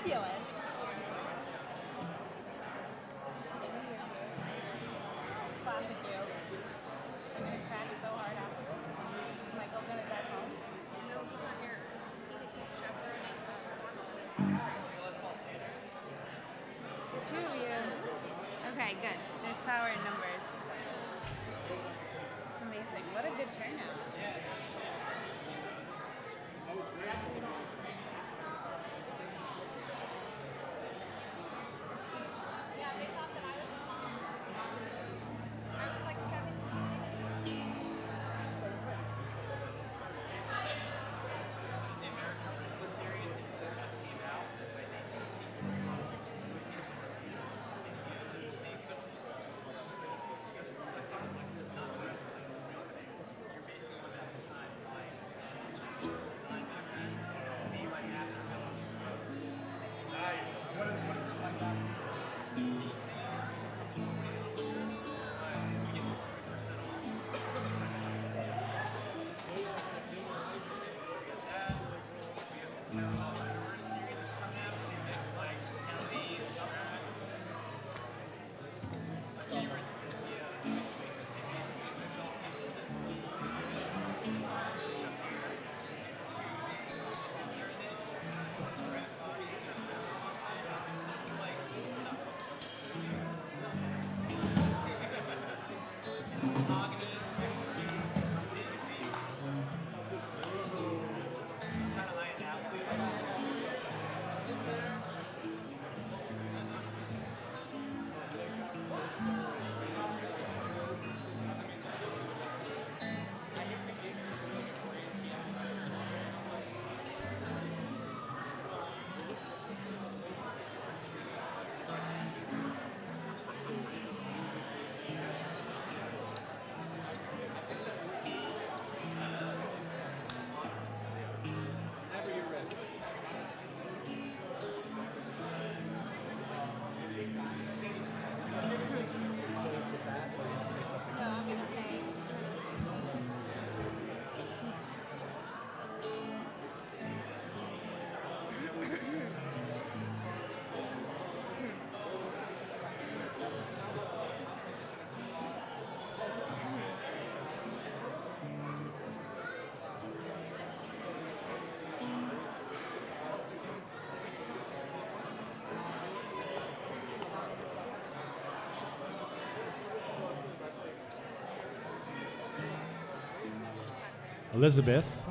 fabulous. Classic you. I'm gonna crash so hard afterwards. Is Michael gonna drive home? No, he's not here. He's chaperoning formal. Let's all stay there. The two of you. Okay, good. There's power in numbers. It's amazing. What a good turnout. Yeah, they thought that I was a mom. I was like 17. The American Christmas series that just came out by Nate Sweet. It's from the 60s. And they couldn't use it. So I thought it was like not a reference. You're basically on that time, like, design back then. Be like Master Miller. What is it like that?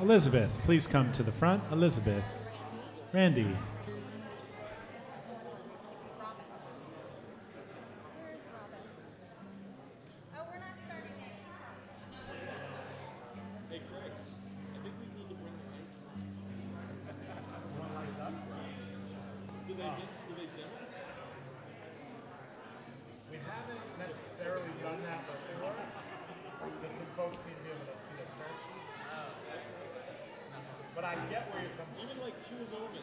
Elizabeth, please come to the front. Elizabeth, Randy. Oh, we're not starting yet. Hey, Craig, I think we need to bring the lights on. Do they dim it? We haven't necessarily done that before, because some folks need to be able to see the track sheets. But I get where you're coming from. Even like 2 lumens.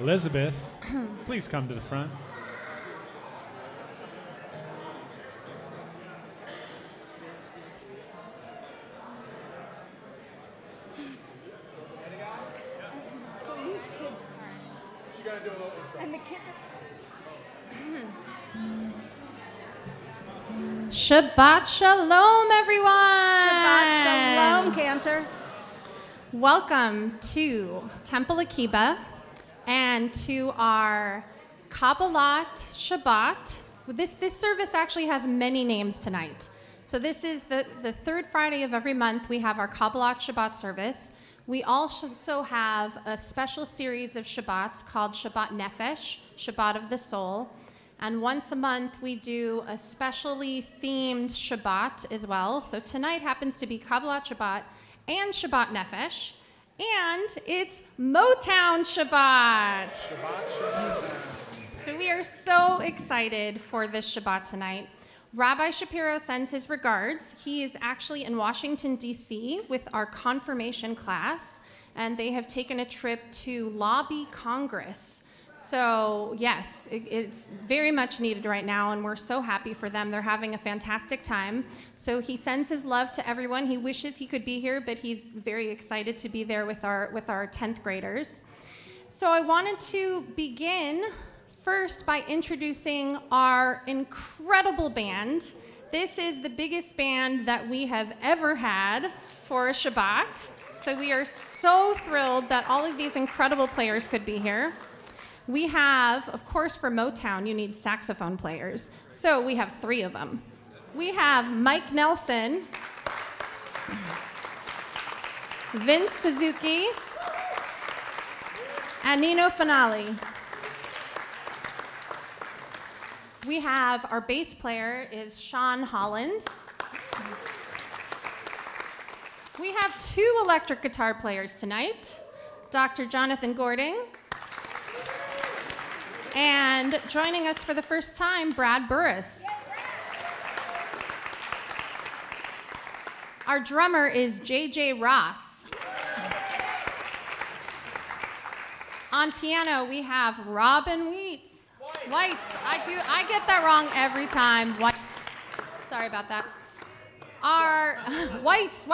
Elizabeth, please come to the front. So used to. She gotta do a little intro. And the cat. Shabbat Shalom, everyone! Shabbat Shalom, Cantor. Welcome to Temple Akiba and to our Kabbalat Shabbat. This service actually has many names tonight. So this is the third Friday of every month. We have our Kabbalat Shabbat service. We also have a special series of Shabbats called Shabbat Nefesh, Shabbat of the Soul. And once a month, we do a specially themed Shabbat as well. So tonight happens to be Kabbalat Shabbat and Shabbat Nefesh. And it's Motown Shabbat. So we are so excited for this Shabbat tonight. Rabbi Shapiro sends his regards. He is actually in Washington, D.C. with our confirmation class, and they have taken a trip to lobby Congress. So yes, it's very much needed right now, and we're so happy for them. They're having a fantastic time. So he sends his love to everyone. He wishes he could be here, but he's very excited to be there with our 10th graders. So I wanted to begin first by introducing our incredible band. This is the biggest band that we have ever had for a Shabbat. So we are so thrilled that all of these incredible players could be here. We have, of course, for Motown, you need saxophone players. So we have 3 of them. We have Mike Nelson, Vince Suzuki, and Nino Finale. We have our bass player is Sean Holland. We have 2 electric guitar players tonight, Dr. Jonathan Gording, and joining us for the first time, Brad Burris. Our drummer is J.J. Ross. On piano, we have Robin Wheats. Whites. I get that wrong every time. Whites. Sorry about that. Our Whites.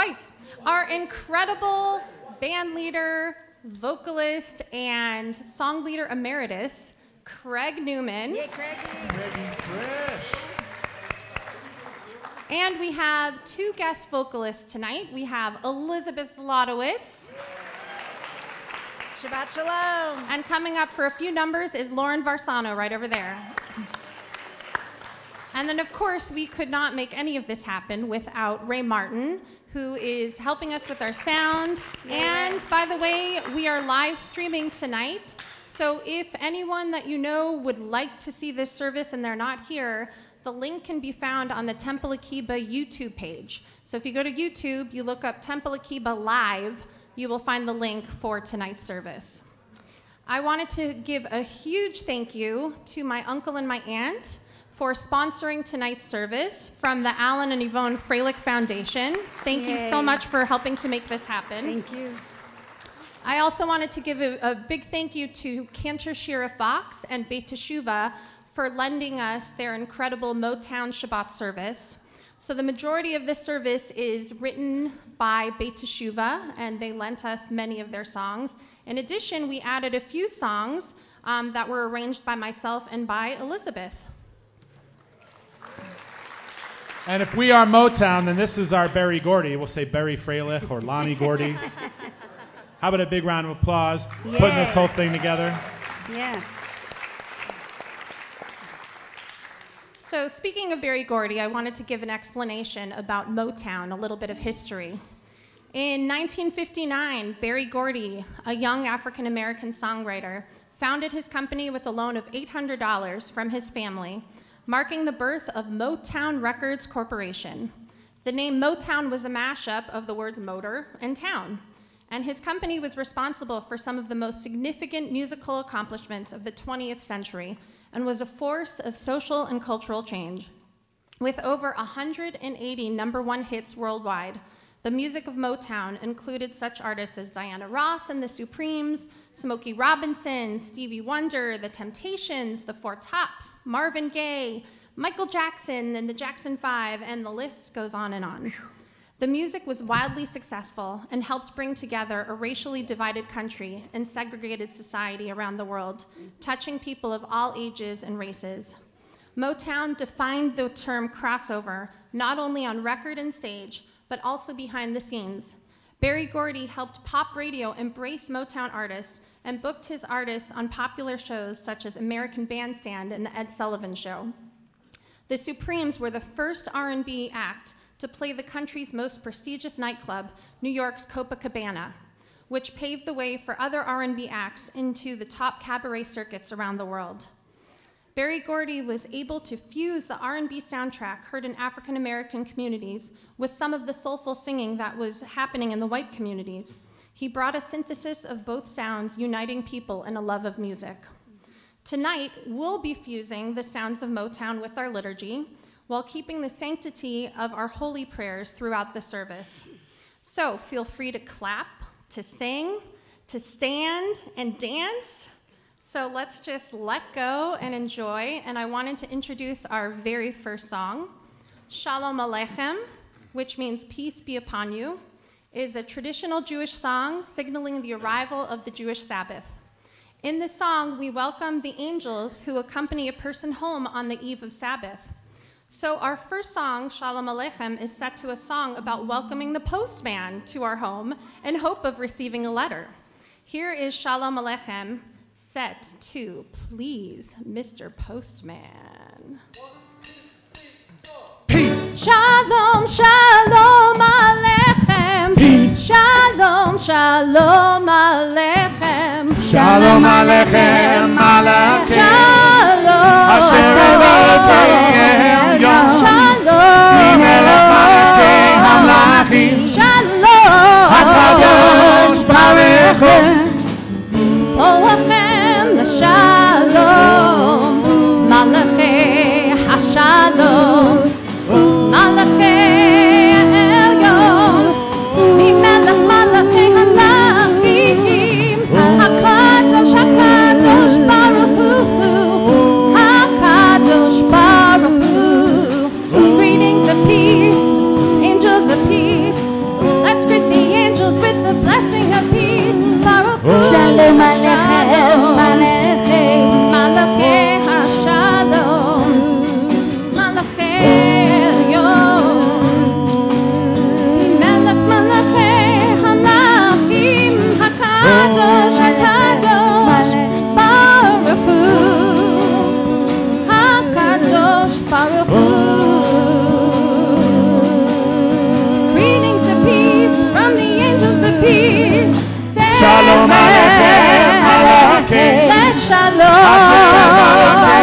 Our incredible band leader, vocalist, and song leader emeritus, Craig Newman. Yay, Craigie. Fresh. And we have 2 guest vocalists tonight. We have Elizabeth Zlotowitz. Shabbat Shalom. And coming up for a few numbers is Lauren Varsano right over there. And then, of course, we could not make any of this happen without Ray Martin, who is helping us with our sound. And by the way, we are live streaming tonight. So if anyone that you know would like to see this service and they're not here, the link can be found on the Temple Akiba YouTube page. So if you go to YouTube, you look up Temple Akiba Live, you will find the link for tonight's service. I wanted to give a huge thank you to my uncle and my aunt for sponsoring tonight's service from the Alan and Yvonne Freilich Foundation. Thank you so much for helping to make this happen. Thank you. I also wanted to give a big thank you to Cantor Shira Fox and Beit Teshuvah for lending us their incredible Motown Shabbat service. So the majority of this service is written by Beit Teshuvah, and they lent us many of their songs. In addition, we added a few songs that were arranged by myself and by Elizabeth. And if we are Motown, then this is our Berry Gordy. We'll say Berry Freilich or Lonnie Gordy. How about a big round of applause putting this whole thing together? Yes. So speaking of Berry Gordy, I wanted to give an explanation about Motown, a little bit of history. In 1959, Berry Gordy, a young African-American songwriter, founded his company with a loan of $800 from his family, marking the birth of Motown Records Corporation. The name Motown was a mashup of the words motor and town, and his company was responsible for some of the most significant musical accomplishments of the 20th century and was a force of social and cultural change. With over 180 #1 hits worldwide, The music of Motown included such artists as Diana Ross and the Supremes, Smokey Robinson, Stevie Wonder, The Temptations, The Four Tops, Marvin Gaye, Michael Jackson, and the Jackson 5, and the list goes on and on. The music was wildly successful and helped bring together a racially divided country and segregated society around the world, touching people of all ages and races. Motown defined the term crossover, not only on record and stage, but also behind the scenes. Berry Gordy helped pop radio embrace Motown artists and booked his artists on popular shows such as American Bandstand and The Ed Sullivan Show. The Supremes were the first R&B act to play the country's most prestigious nightclub, New York's Copacabana, which paved the way for other R&B acts into the top cabaret circuits around the world. Berry Gordy was able to fuse the R&B soundtrack heard in African American communities with some of the soulful singing that was happening in the white communities. He brought a synthesis of both sounds, uniting people in a love of music. Tonight, we'll be fusing the sounds of Motown with our liturgy while keeping the sanctity of our holy prayers throughout the service. So feel free to clap, to sing, to stand and dance. So let's just let go and enjoy. And I wanted to introduce our very first song. Shalom Aleichem, which means peace be upon you, is a traditional Jewish song signaling the arrival of the Jewish Sabbath. In this song, we welcome the angels who accompany a person home on the eve of Sabbath. So our first song, Shalom Aleichem, is set to a song about welcoming the postman to our home in hope of receiving a letter. Here is Shalom Aleichem, set to Please, Mr. Postman. Peace. Shalom, shalom aleichem. Peace. Shalom, shalom aleichem. Shalom Aleichem, Malachim. Shalom, Asher Elokeinu Yom. Shalom, Melech Malachei Hamlachim. Shalom, HaKadosh Baruch Hu. Olachem l'shalom, Malachei Hashalom, Malachei Elyon, Mimelech Malachei Halachim, HaKadosh HaKadosh Baruch Hu, HaKadosh Baruch Hu. Greetings of peace, angels of peace. Let's greet the angels with the blessing of peace. Baruch Hu. Shalom Aleichem, Aleichem. Malachei Hashalom, Malachei Elyon, Melech Malachei Hamlachim, HaKadosh HaKadosh Baruch Hu, HaKadosh Baruch Hu. Greetings of peace from the angels of peace. Say Shalom Aleichem, Malachim. let shalom, Malachei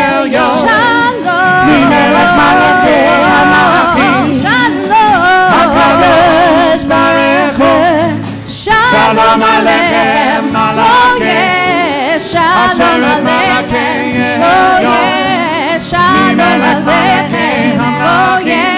Elyon. shalom, Mimelech Malachei Hamlachim. shalom, HaKadosh Baruch Hu. shalom Aleichem, aleichem, Malachim. oh yeah, shalom Asher aleichem, Malachei oh Elyon. yeah, shalom Mimelech Malachei aleichem, oh Hamlachim. yeah.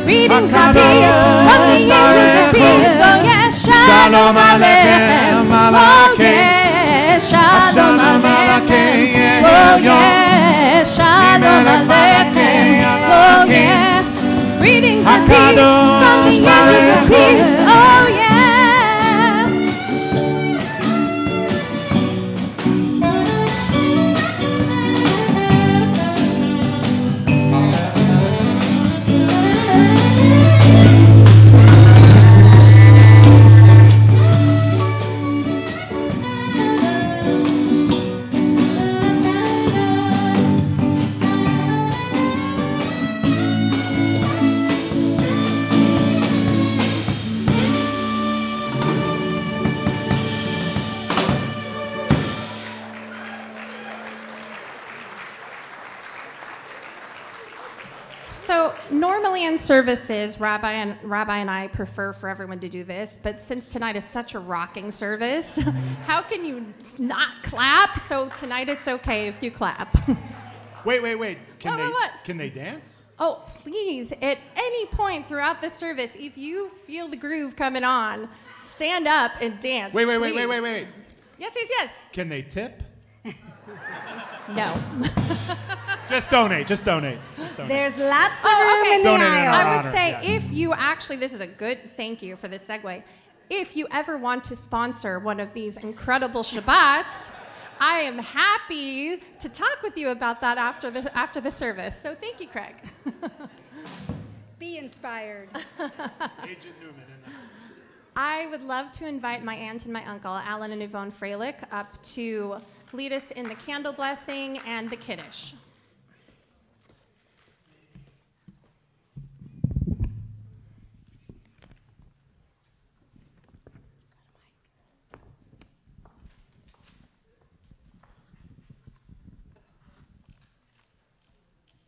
Greetings of peace from the HaKadosh angels of Baruch Hu. peace, oh yeah, Shalom shalom aleichem, aleichem, oh Malachim. yeah, shalom Asher aleichem, Malachei oh Elyon. yeah, shalom Mimelech aleichem, Malachei oh Hamlachim. yeah. Greetings of peace HaKadosh from the angels Baruch of Hu. peace, oh yeah. So normally in services, Rabbi and I prefer for everyone to do this, but since tonight is such a rocking service, how can you not clap? So tonight it's okay if you clap. Wait. What? Can they dance? Oh, please, at any point throughout the service, if you feel the groove coming on, stand up and dance. Wait. please. Yes. Can they tip? No. Just donate. There's lots of room okay. in the Donate in aisle. our I would honor, say yeah. if you actually, this is a good thank you for this segue. If you ever want to sponsor one of these incredible Shabbats, I am happy to talk with you about that after the service. So thank you, Craig. Be inspired. Agent Newman in the house. I would love to invite my aunt and my uncle, Alan and Yvonne Freilich, up to lead us in the candle blessing and the Kiddush.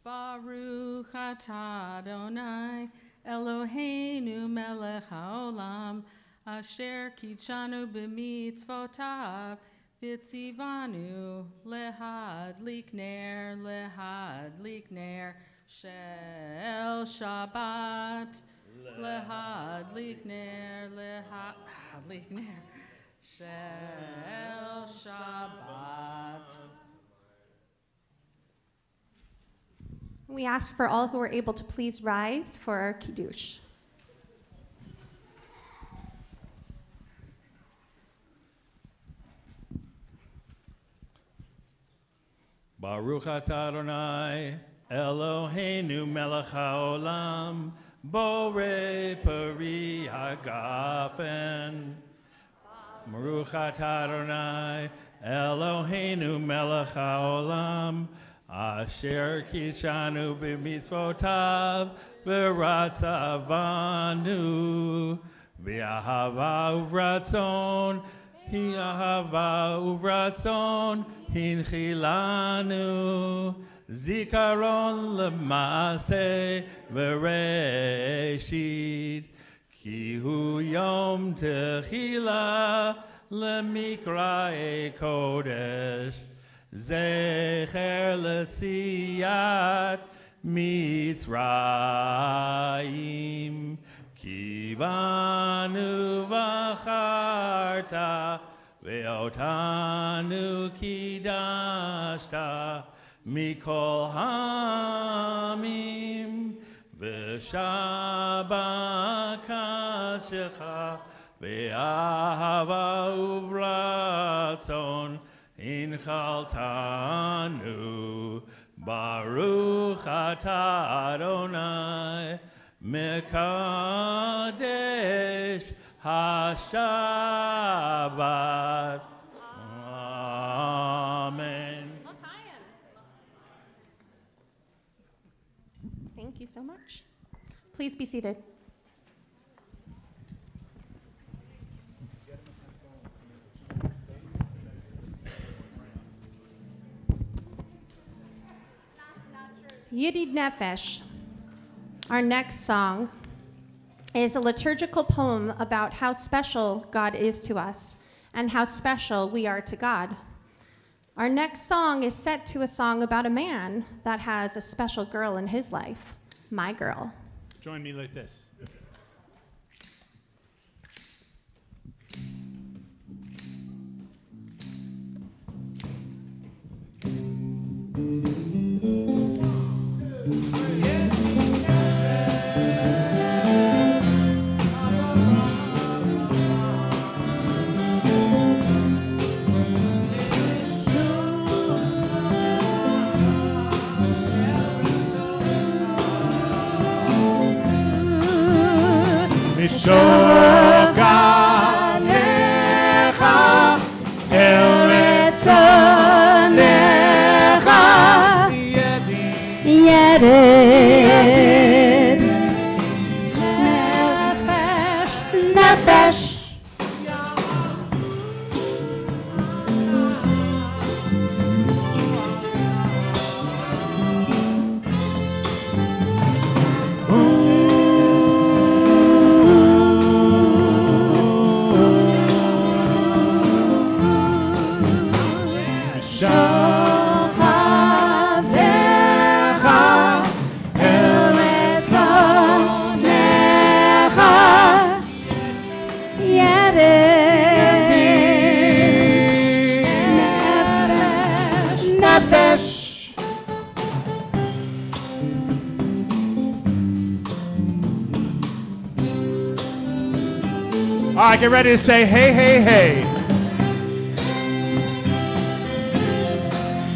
Baruch atah Adonai Eloheinu melech haolam asher kitshanu b'mitzvotav v'tzivanu lehadlik ner shel Shabbat lehadlik ner shel Shabbat. We ask for all who are able to please rise for our Kiddush. Baruch atah Adonai Eloheinu melech haolam borei peri hagafen. Baruch atah Adonai Eloheinu melech haolam asher kitshanu b'mitzvotav v'ratzavanu v'ahava uvratzon hinchilanu zikaron l'maaseh v'reshit ki hu yom techila l'mikra'e kodesh Zecher letziat Mitzrayim Ki banu v'charta Ve'otanu kidashta Mikol hamim V'shabbat kashecha Ve'ahava uvratzon In chaltanu, Baruch atah Adonai, Mekadesh HaShabbat. Amen. Thank you so much. Please be seated. Yidid Nefesh, our next song, is a liturgical poem about how special God is to us and how special we are to God. Our next song is set to a song about a man that has a special girl in his life, my girl. Join me like this. Shogatecha el retzonecha Yered Nefesh Shogatecha el All right, get ready to say hey, hey, hey.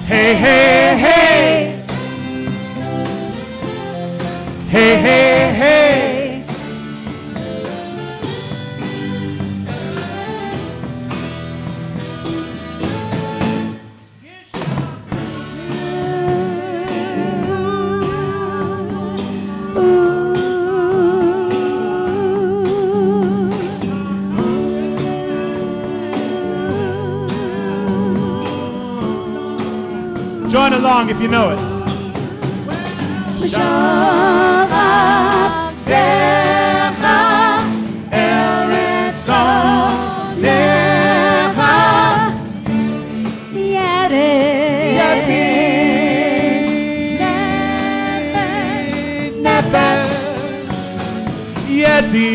Hey, hey, hey. Hey, hey, hey. Join along if you know it. Shabbat Decha Eretz Onecha Yadi Nefesh Yadi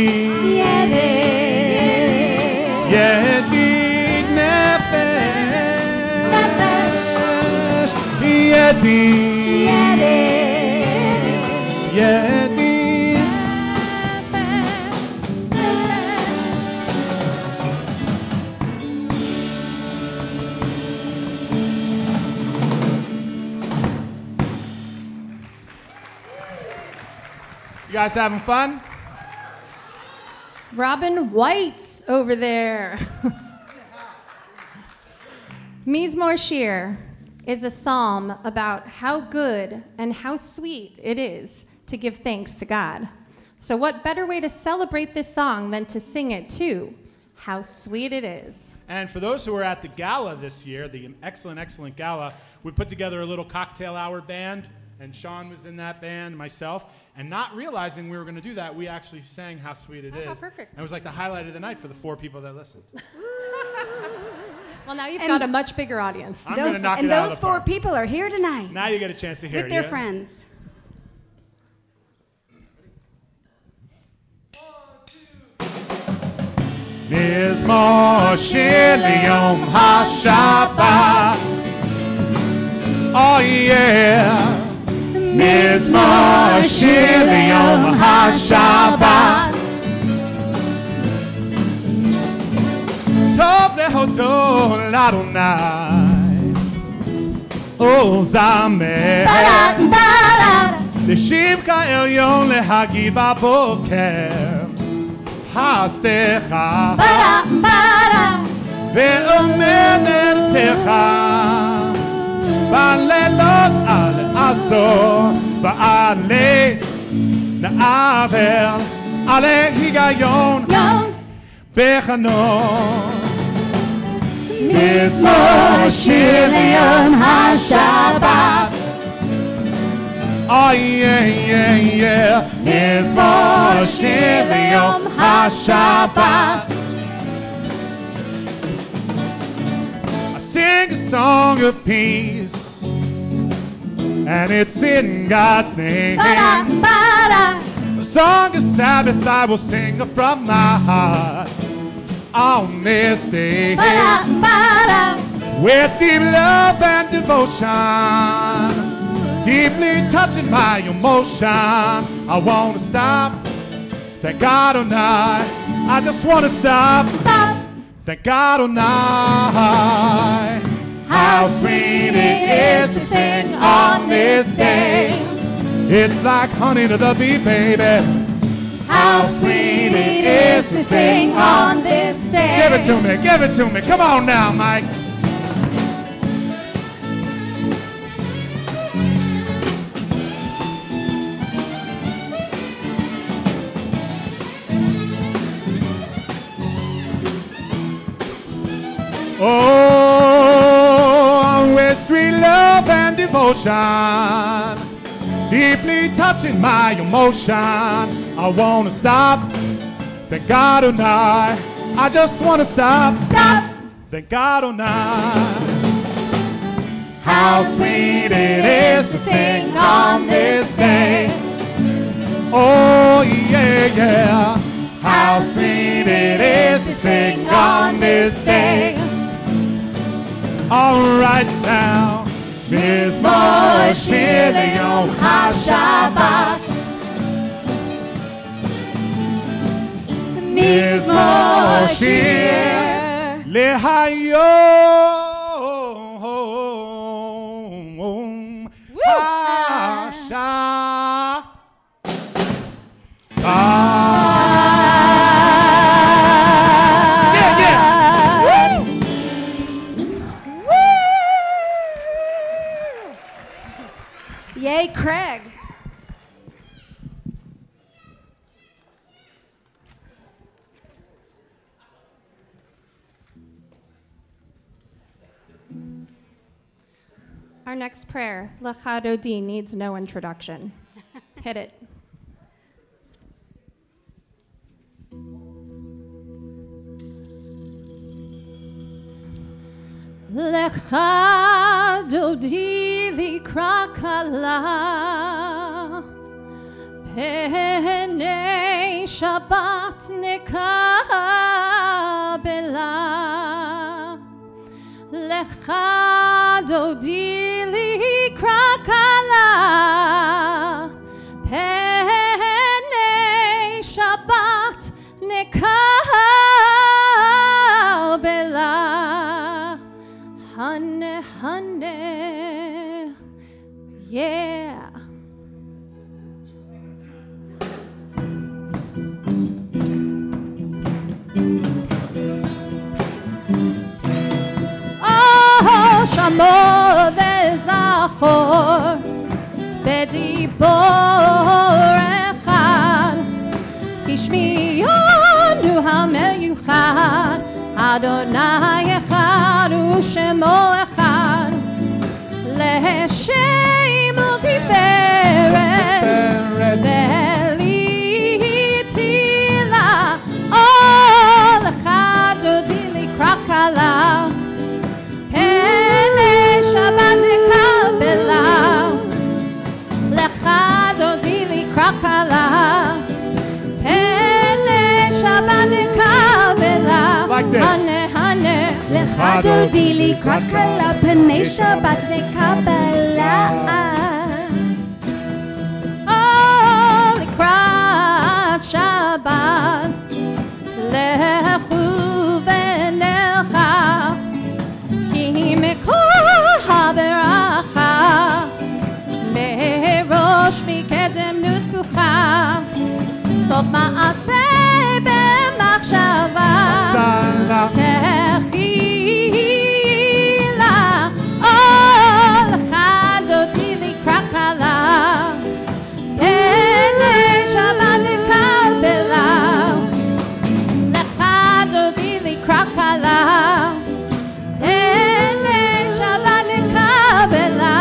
Yadi Nefesh Yadi Yadi. You guys having fun? Robin White's over there. Mizmor Shir is a psalm about how good and how sweet it is to give thanks to God. So what better way to celebrate this song than to sing it too? How sweet it is. And for those who were at the gala this year, the excellent, excellent gala, we put together a little cocktail hour band, and Sean was in that band, myself, and not realizing we were going to do that, we actually sang How Sweet It Is. How perfect. And it was like the highlight of the night for the 4 people that listened. Well, now you've got a much bigger audience. I'm going to knock it out of those the 4 park. people are here tonight Now you get a chance to hear with it. their yeah? friends. Mizmor Shir Liyom HaShabbat. Oh yeah. Mizmor Shir Liyom HaShabbat. Tov lehodot l'Adonai. Oh Zamer. L'shivka elyon lehagid b'boker. Hastecha ve'omer nertecha ba'lelot al asor va'ale na'aver ale higayon bechanon Mizmor Shir Liyom HaShabbat. Oh yeah, yeah, yeah. Mizmor Shir Liyom HaShabbat. I sing a song of peace, and it's in God's name. A song of Sabbath I will sing from my heart on this day. With deep love and devotion, deeply touching my emotion, I want to stop. Thank God or not, I just want to stop. Thank God or not. How sweet it is to sing on this day. It's like honey to the bee, baby. How sweet it is to sing on this day. Give it to me, give it to me. Come on now, Mike. Oh, with sweet love and devotion, deeply touching my emotion, I want to stop. Thank God or not, I just want to stop. Thank God or not. How sweet it is to sing on this day. Oh, yeah, yeah. How sweet it is to sing on this day. All right now, Mizmor Shir Liyom HaShabbat. Mizmor Shir Lehayom Hasha. Yay, Craig. Our next prayer, Lachadodi, needs no introduction. Hit it. Lachadodi likrakala Penei Shabbat nekabela Lachadodi likrakala Penei Shabbat nekabela Honey, honey, yeah. Oh, Shamo Zachor, Bedibor Echad, Ishmiyonu HaMeyuchad, Adonai Echad U'Shemo Echad, Le'Shem U'Tiferet, Le'Litila, Oh, Lechadodi Likrakala, Penei Shabbat Nekabela, Lechadodi Likrakala, Penei Shabbat Nekabela. Like this. Lechadodi likrakala Penei Shabbat nekabela. Oh, likrat Shabbat, lechu v'necha, ki mekor haberacha, merosh mikedem nusucha, sof ma'aseh b'machshava. Tehila, oh, lechadodi likrakala, Penei Shabbat nekabela, lechadodi likrakala, Penei Shabbat nekabela,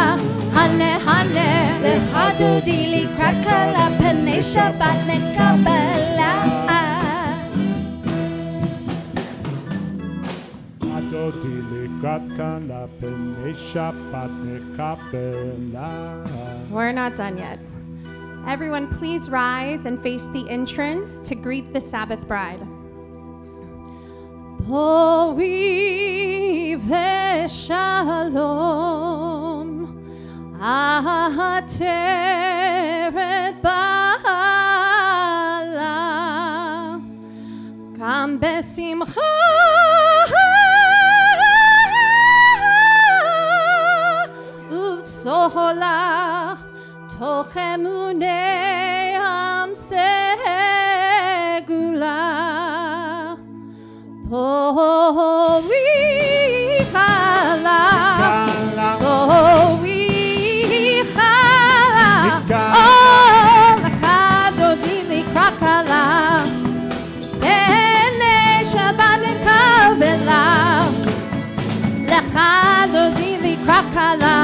hane hane, Lechadodi likrakala Penei Shabbat nekabela. Adodi likrakala Penei Shabbat nekabela. We're not done yet. Everyone, please rise and face the entrance to greet the Sabbath bride. Boi v'shalom, ateret bala, gam besimcha, uv'sohola, toch emunei amsegula. Boi chala, boi chala, oh, lechadodi likrakala, Penei Shabbat nekabela, lechadodi likrakala,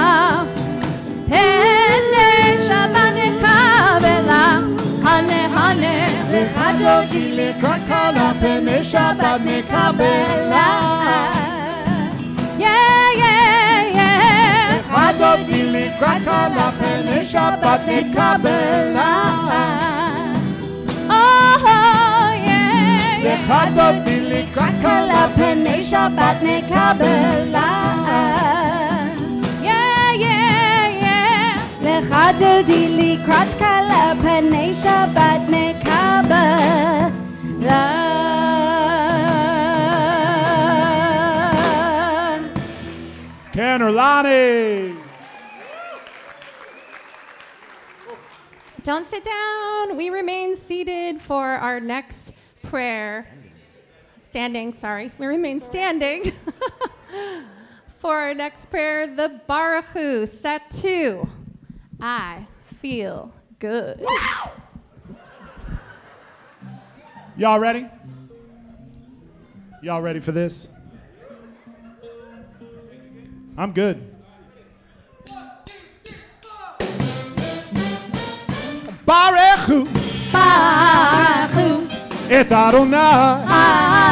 Penei Shabbat nekabela, hane hane, Lechadodi likrakala Penei Shabbat nekabela. yeah, yeah, yeah. Lechadodi likrakala Penei Shabbat nekabela. Oh, yeah, yeah. Lechadodi likrakala Penei Shabbat nekabela. Yeah, yeah, yeah. Lechadodi likrakala Penei Shabbat nekabela. Ronnie. Don't sit down. We remain seated for our next prayer. Standing, sorry. We remain standing for our next prayer, the Baruch Hu, set 2. I feel good. Y'all ready? Y'all ready for this? I'm good. Baruch Hu, Baruch Hu, et Adonai.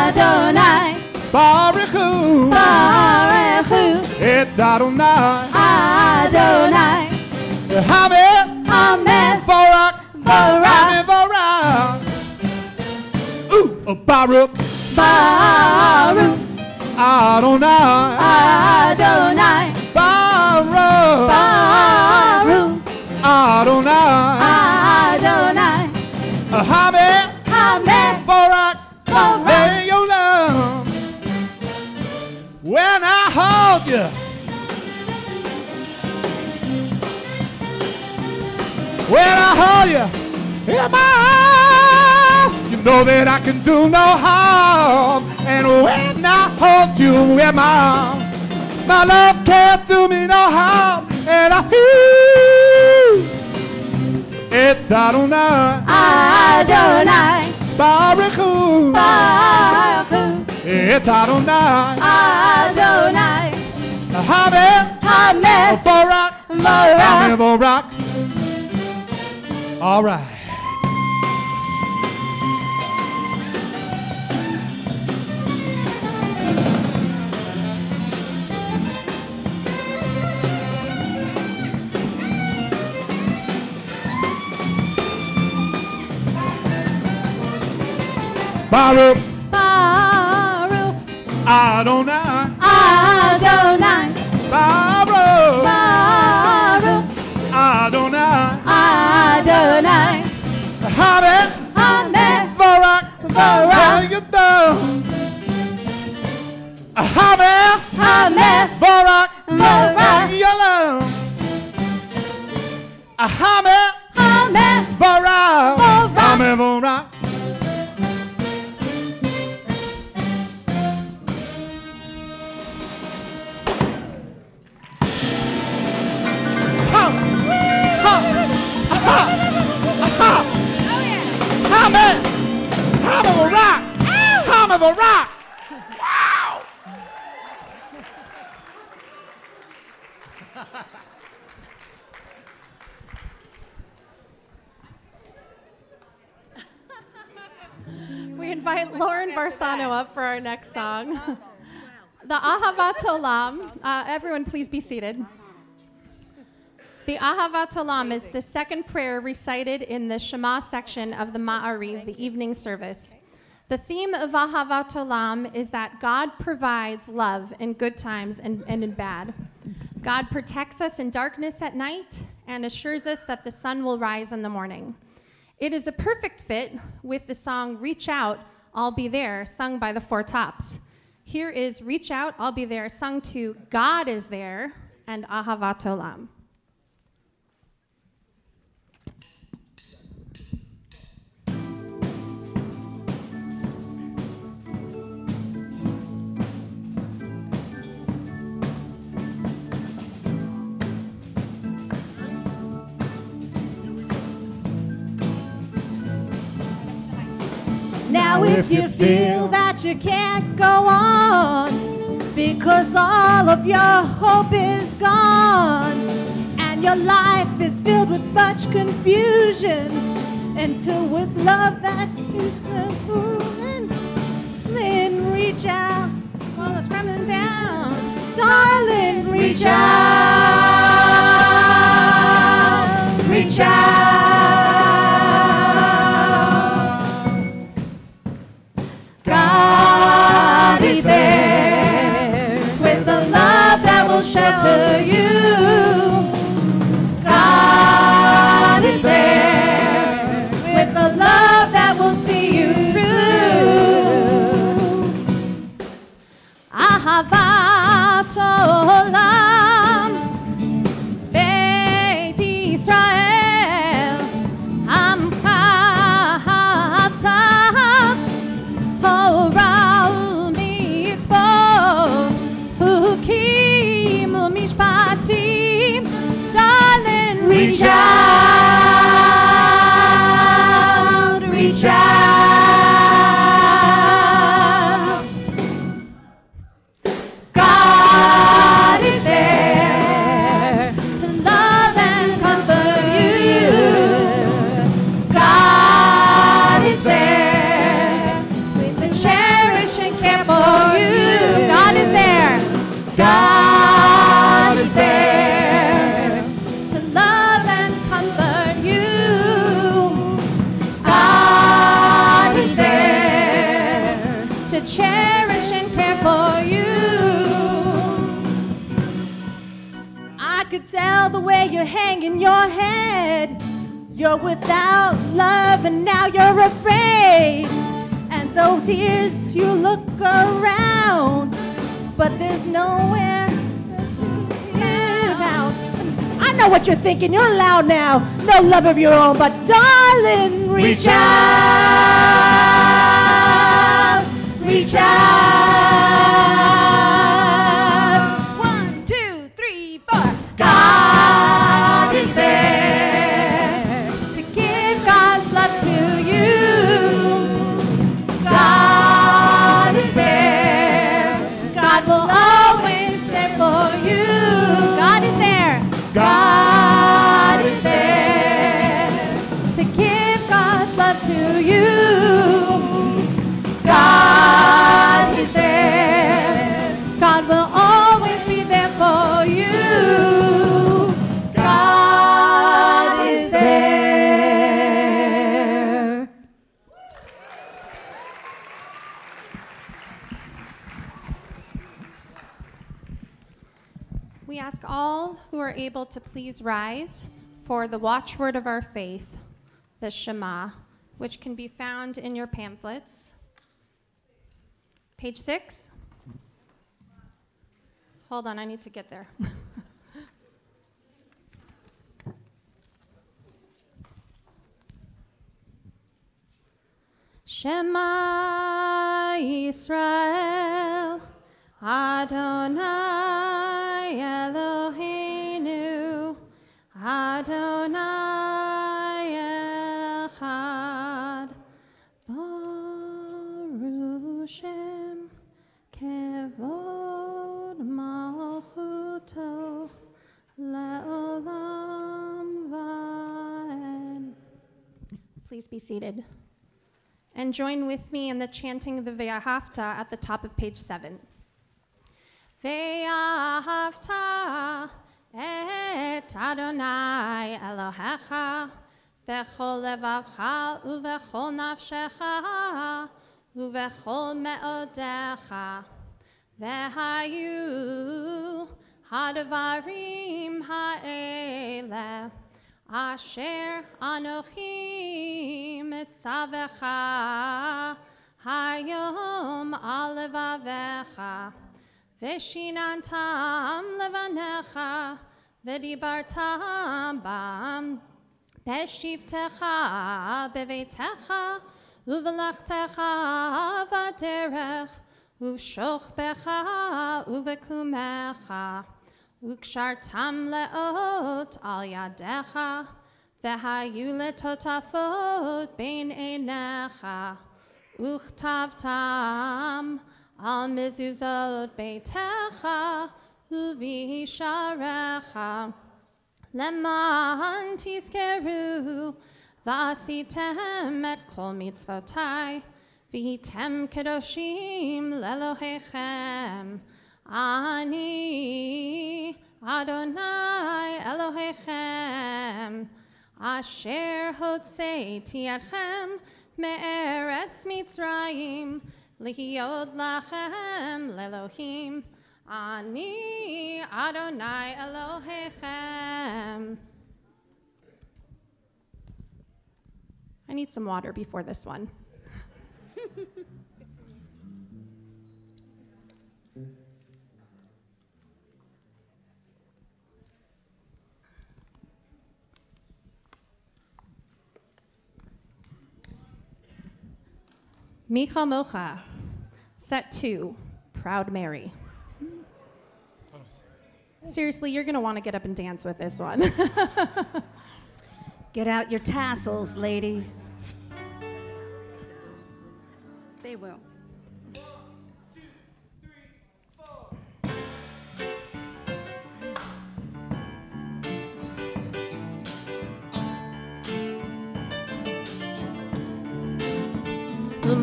Adonai, Baruch Hu, Baruch Hu, et Adonai. Adonai, Amen. Amen, Barak, Barak, Barak. Ooh, Baruch, Baruch, Adonai. Adonai, Baruch, Baruch, Adonai. Adonai, Amen. Amen, Barak, Barak. hey, your love. When I hold you, when I hold you in my arms, you know that I can do no harm. And when I hold you in my arms, my love can't do me no harm. And I feel it, Adonai, Adonai, Baruch Hu, Baruch Hu, it, Adonai, Adonai, Amen, Amen, Barak, Barak. Amen, Barak. All right. Baruch, Baruch, Adonai, Adonai, Baruch, Baruch, Adonai, Adonai, Amen, Amen, Barak, Barak. how you doing? Amen, Amen, Barak, Barak. Yellow. Amen, Amen, Barak, Barak. Amen, Barak. Amen. I'm a rock. I'm a rock. Wow. We invite Lauren Barsano up for our next song. The Ahavat Olam. Everyone, please be seated. The Ahavat Olam is the second prayer recited in the Shema section of the Ma'ariv, the evening service. The theme of Ahavat Olam is that God provides love in good times and in bad. God protects us in darkness at night and assures us that the sun will rise in the morning. It is a perfect fit with the song Reach Out, I'll Be There, sung by the Four Tops. Here is Reach Out, I'll Be There, sung to God is There and Ahavat Olam. Now if you feel that you can't go on because all of your hope is gone and your life is filled with much confusion, until with love that you have proven, then reach out while it's crumbling down. Darling, reach out. Reach out. God is there with the love that will shelter you. God is there with the love that will see you through. Ahavat Olam, God is there to love and comfort you. God is there to cherish and care for you. I could tell the way you're hanging your head. You're without love and now you're afraid. And though tears, you look around, but there's nowhere to get out. I know what you're thinking, you're loud now. No love of your own, but darling, reach out. Reach out. 1, 2, 3, 4. God is there To give God's love to you. God is there. God will always be there for you. God is there God is there. to give God's love to you. God is there. God will always be there for you. God is there. We ask all who are able to please rise for the watchword of our faith, the Shema, which can be found in your pamphlets. Page 6. Hold on, I need to get there. Shema Yisrael, Adonai Eloheinu, Adonai Echad, Baruch Shem, Kevod Malchuto, Le'olam Va'ed. Please be seated. And join with me in the chanting of the Ve'ahavta at the top of page 7. Ve'ahavta et Adonai Elohecha v'chol levavcha uv'chol nafshecha uv'chol me'odecha v'hayu hadvarim ha'eleh Asher Anochi Mitzavecha Hayom Alevavecha Veshinantam Levanecha Vedibartam Bam Beshivtecha Bevetecha Uvelachtecha Vaderech Uvshochbecha Uvekumecha Ukshartam leot al yadecha, v'hayu letotafot bein einecha, uchtavtam al mezuzot beitecha, uvisharecha, leman tizkeru, v'asitem et kol mitzvotai, v'hitem kedoshim lelohechem, Ani Adonai Elohechem Asher Hotzeiti Etchem Me'eretz Mitzrayim Lihiyot Lachem Lelohim Ani Adonai Elohechem. I need some water before this one. Micha Mocha, set 2, Proud Mary. Seriously, you're going to want to get up and dance with this one. Get out your tassels, ladies. They will.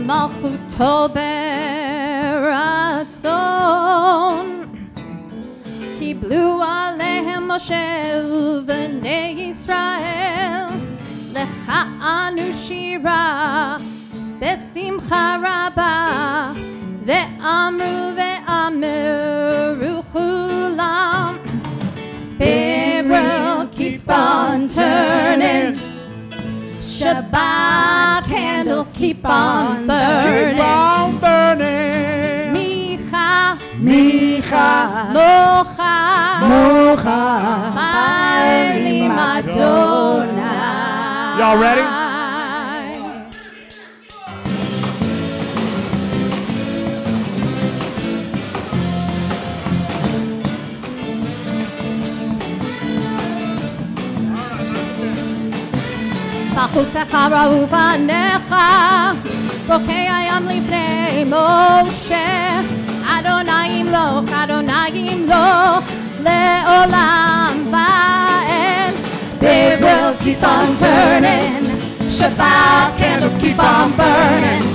Malchuto beratzon קיבלו עליהם משה ובני ישראל, לך אנו שירה בשמחה רבה, ואמרו כולם. Big world keeps on turning, Shabbat candles keep on burning. Keep on burning. Micha, Micha, Mocha, Mocha, Bali Madonna. Y'all ready? בחוצך ראו בניך, בוקע ים לפני משה, אדוני ימלוך, אדוני ימלוך, לעולם ועד. Big wheels keep on turning, Shabbat candles keep on burning.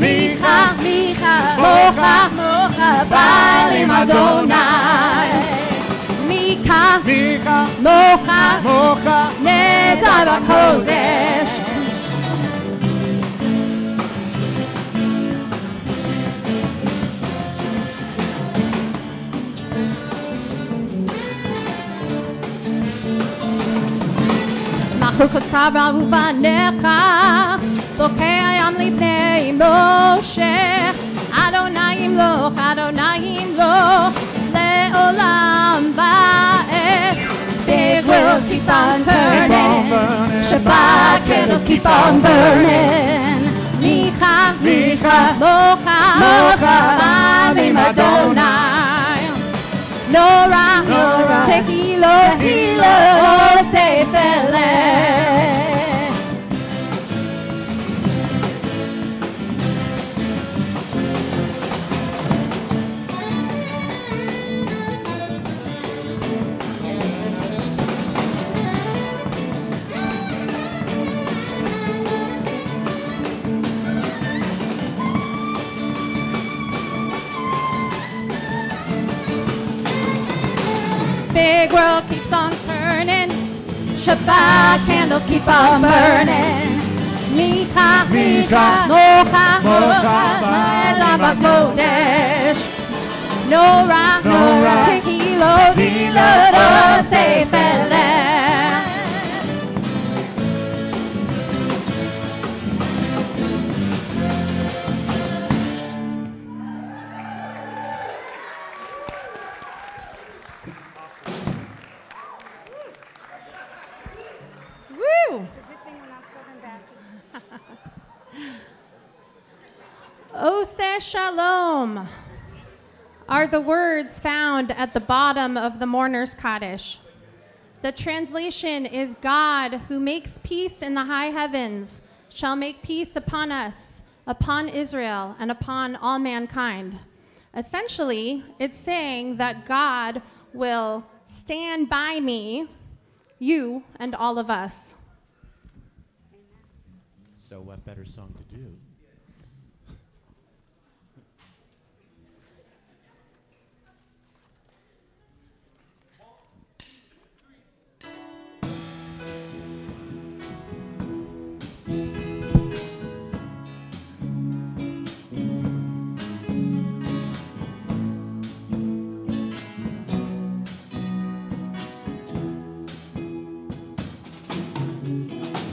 Micha, Micha, Mocha, Mocha, Baalim Adonai. Micha, Micha, Mocha, Mocha, נדע בקודש. מחוקותיו ראו בניך, בוקע ים לפני משה, אדוני ימלוך, אדוני ימלוך, לעולם ועד. Big wheels keep on turning, Shabbat candles keep on burning. Micha, Micha, Mocha, Mocha, Baalim Adonai. Nora, Nora, Tequila, Tequila, Sefele. Big world keeps on turning, Shabbat candles keep on burning. Micha, Micha, Mocha, Mocha, Baalim Kodesh. Nora, Nora, Tequila, Tequila, Sefele. Ose Shalom are the words found at the bottom of the mourner's Kaddish. The translation is, God who makes peace in the high heavens shall make peace upon us, upon Israel, and upon all mankind. Essentially, it's saying that God will stand by me, you, and all of us. So what better song to do?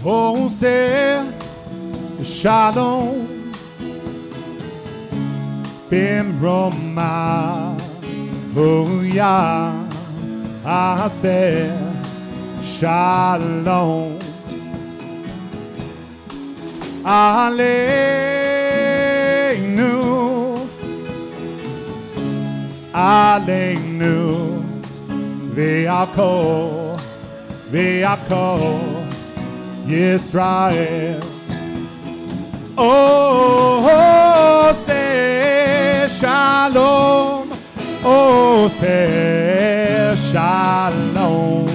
Oh, say Shalom Bimroma. Oh, yeah, I said Shalom. Aleinu, Aleinu, V'yakol, V'yakol, Yisrael. Oh, say Shalom, oh, say Shalom,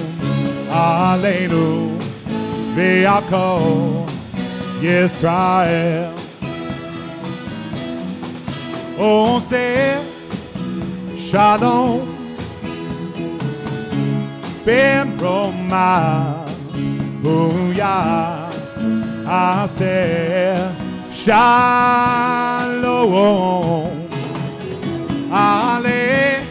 Aleinu, V'yakol, Yisrael. Oh, say Shalom, Ben Roma, oh yeah, I say shalom, ale,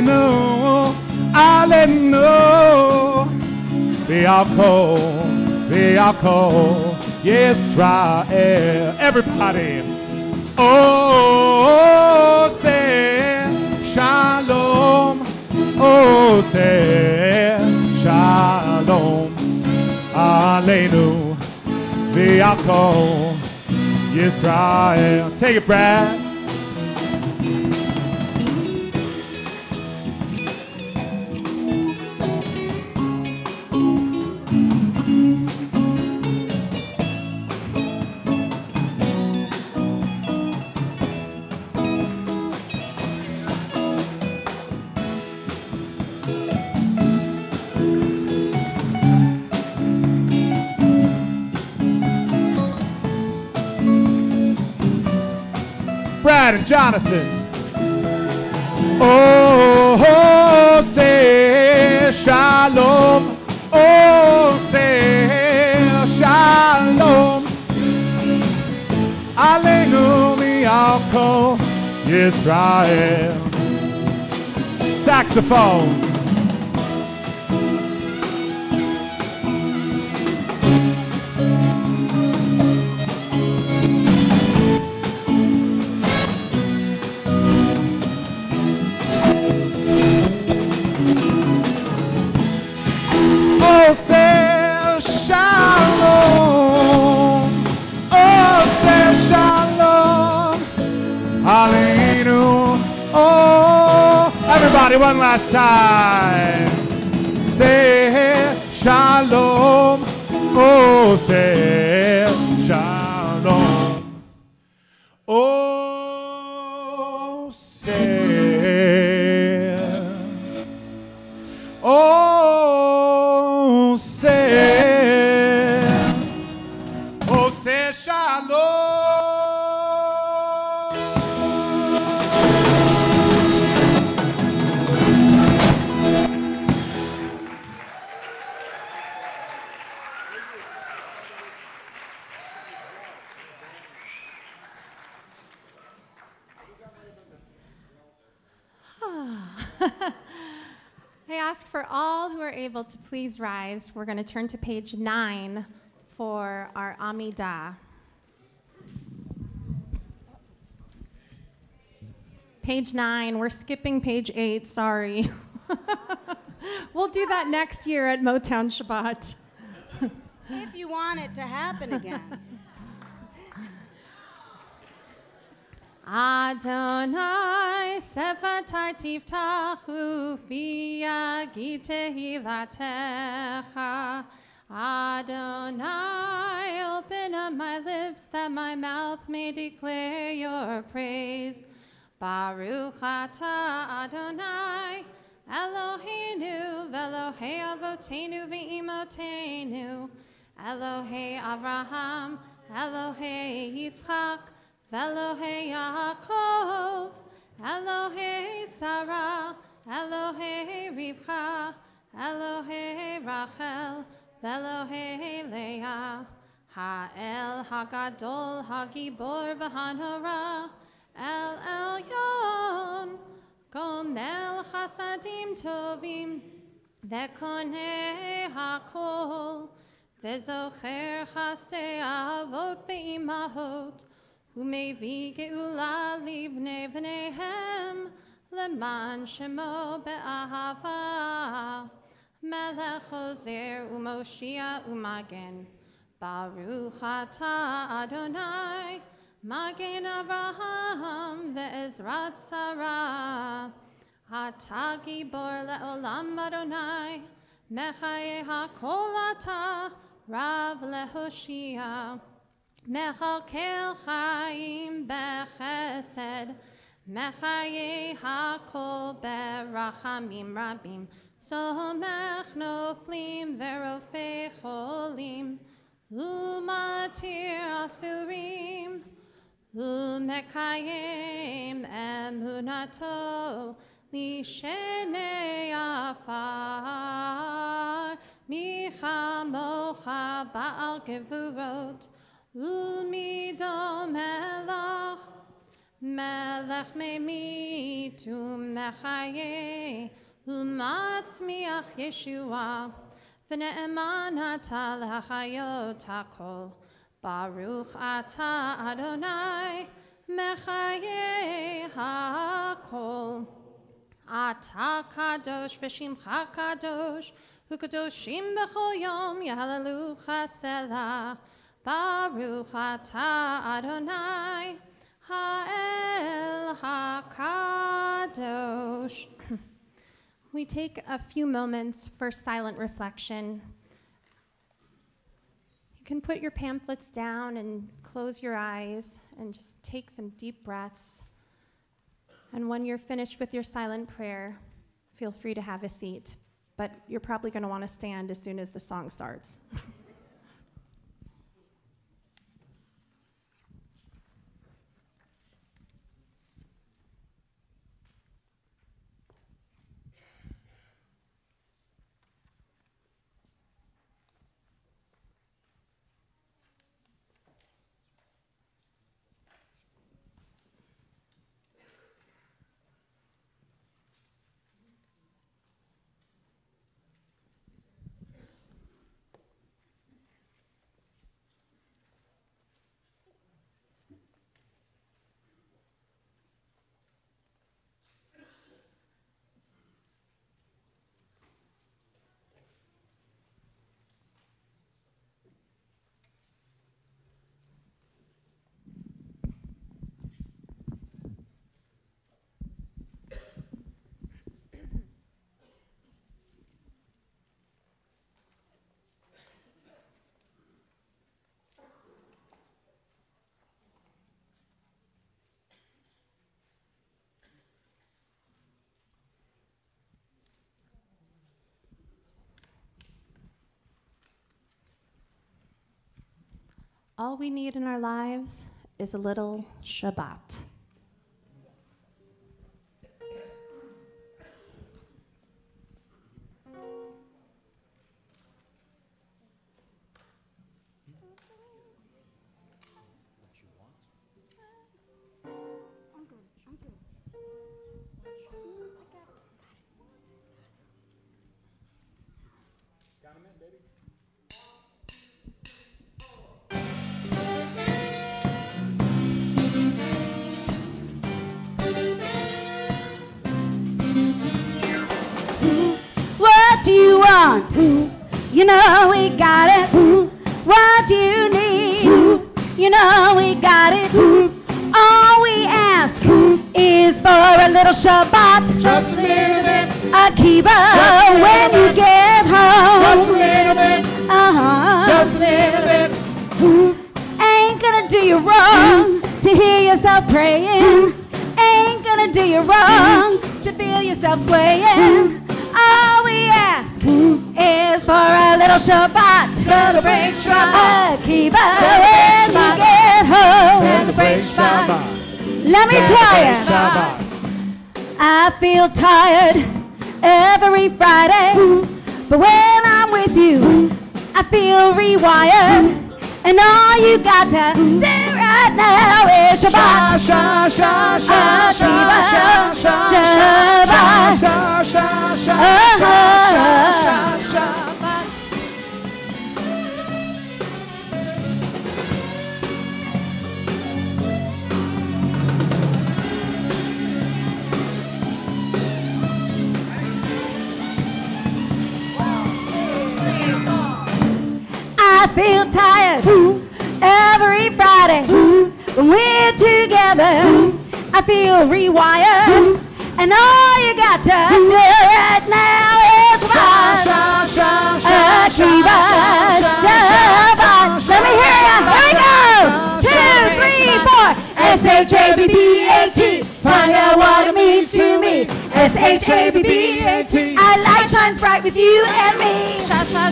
no, Be'ako, Yisrael. Everybody, oh, say shalom, oh, say shalom, Aleinu, Be'ako, Yisrael. Take it, Brad. Brad and Jonathan. Oh, say shalom. Oh, say shalom. Aleinu mi'alko Yisrael. Saxophone. Oh, say shalom. Oh, say shalom. Aleinu. Oh, everybody, one last time. Say shalom. Oh, say shalom. Oh, say. Oh, say shalom. I ask for all who are able to please rise. We're going to turn to page 9 for our Amidah. Page 9, we're skipping page 8, sorry. We'll do that next year at Motown Shabbat. If you want it to happen again. Adonai sefatai tiftachu fia gitehilatecha. Adonai, open up my lips that my mouth may declare your praise. Baruch atah Adonai, Eloheinu, Velohei Avotenu ve'imotenu, Elohei Avraham, Elohei Yitzchak, Elohei Yaakov, Elohei Sarah, Elohei Rivka, Elohei Rachel, Elohei Leah, Ha'el Hagadol Hagibor v'Hanora, El Elyon, Gomel Chasadim Tovim, Vekonei Hakol, Vezocher Chastei Avot ve'imahot, Umevi geula livnei v'neihem, leman shemo be'ahava, melech ozer u'moshia u'magen, Baruch atah Adonai, Magen Avraham ve'ezrat Sarah, Atah gibor le'olam Adonai, Mechaye hakol atah, Rav lehoshia, Mechalkel chaim bechesed, Mechaye hakol berachamim rabim, Somech noflim verofei cholim, Umatir asurim, Umekayim emunato, Lishenei afar, Michamocha ba'al gevurot, Ulmido melach, Melech memitu mechaye, Umatzmiach Yeshua, V'ne'eman ata l'chayot hakol, Baruch ata Adonai, Mechaye hakol. Ata kadosh v'shimcha kadosh, Ukadoshim b'chol yom yahalelucha selah, Baruch ata Adonai, Ha'el HaKadosh. We take a few moments for silent reflection. You can put your pamphlets down and close your eyes and just take some deep breaths. And when you're finished with your silent prayer, feel free to have a seat. But you're probably going to want to stand as soon as the song starts. All we need in our lives is a little Shabbat. What do you want? You know we got it. What do you need? You know we got it. All we ask is for a little Shabbat. Just a little bit. Akiba, when you get home. Just a little bit. Just a little bit. Ain't gonna do you wrong to hear yourself praying. Ain't gonna do you wrong to feel yourself swaying. All we ask is for a little Shabbat. Celebrate Shabbat. Akiba, when you get home. Celebrate Shabbat. Let me tell you, Shabbat. I feel tired every Friday, but when I'm with you, I feel rewired. And all you got to do right now is Shabbat. I feel tired every Friday when we're together. I feel rewired, and all you got to do right now is Shabbat. Let me hear ya. Here we go. 2, 3, 4. SHABBAT. Find out what it means to me. SHABBAT. Our light shines bright with you and me. Just a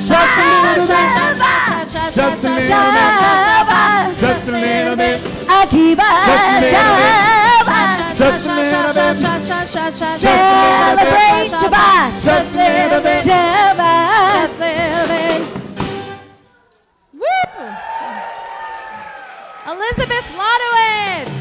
little bit. Akiba, Just a little bit. Just a little bit. Elizabeth Lodowitz.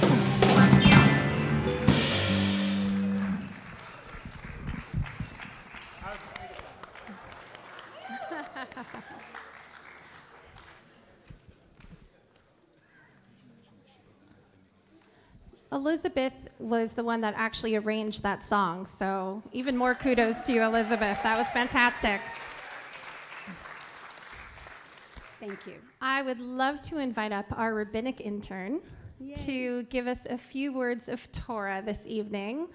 Elizabeth was the one that actually arranged that song, so even more kudos to you, Elizabeth. That was fantastic. Thank you. I would love to invite up our rabbinic intern to give us a few words of Torah this evening.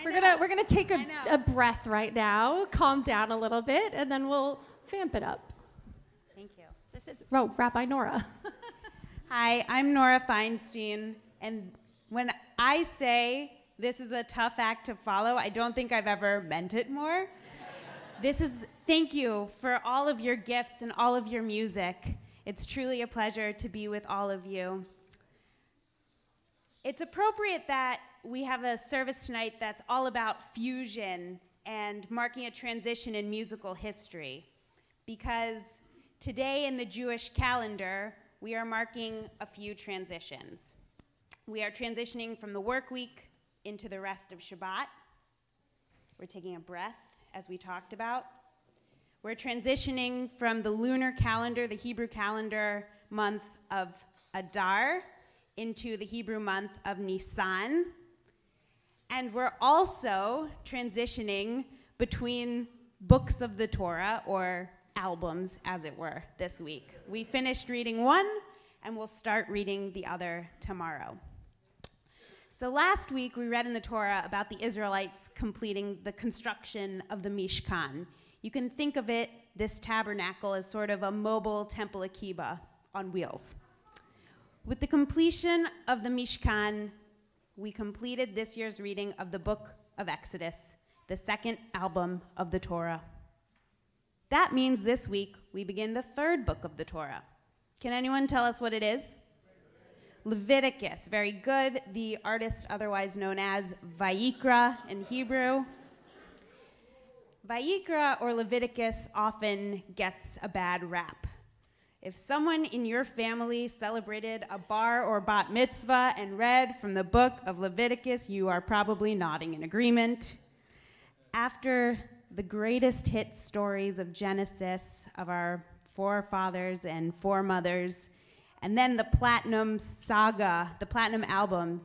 We're gonna take a breath right now, calm down a little bit, and then we'll vamp it up. Thank you. This is Rabbi Nora. Hi, I'm Nora Feinstein, and when I say this is a tough act to follow, I don't think I've ever meant it more. Thank you for all of your gifts and all of your music. It's truly a pleasure to be with all of you. It's appropriate that we have a service tonight that's all about fusion and marking a transition in musical history, because today in the Jewish calendar, we are marking a few transitions. We are transitioning from the work week into the rest of Shabbat. We're taking a breath, as we talked about. We're transitioning from the lunar calendar, the Hebrew calendar month of Adar, into the Hebrew month of Nisan. And we're also transitioning between books of the Torah, or albums, as it were, this week. We finished reading one, and we'll start reading the other tomorrow. So last week, we read in the Torah about the Israelites completing the construction of the Mishkan. You can think of it, this tabernacle, as sort of a mobile Temple Akiba on wheels. With the completion of the Mishkan, we completed this year's reading of the book of Exodus, the second album of the Torah. That means this week we begin the third book of the Torah. Can anyone tell us what it is? Leviticus. Very good. The artist otherwise known as Vayikra in Hebrew. Vayikra, or Leviticus, often gets a bad rap. If someone in your family celebrated a bar or bat mitzvah and read from the book of Leviticus, you are probably nodding in agreement. After the greatest hit stories of Genesis, of our forefathers and foremothers, and then the Platinum Saga, the Platinum Album,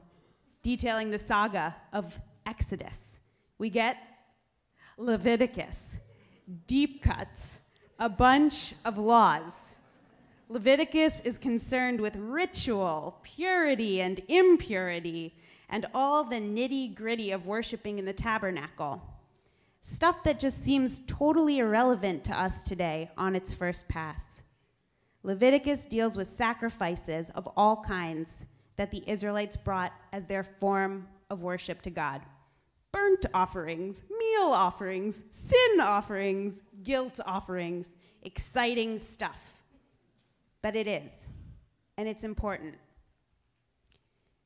detailing the saga of Exodus, we get Leviticus, deep cuts, a bunch of laws. Leviticus is concerned with ritual, purity, and impurity, and all the nitty-gritty of worshiping in the tabernacle. Stuff that just seems totally irrelevant to us today on its first pass. Leviticus deals with sacrifices of all kinds that the Israelites brought as their form of worship to God. Burnt offerings, meal offerings, sin offerings, guilt offerings, exciting stuff. But it is, and it's important.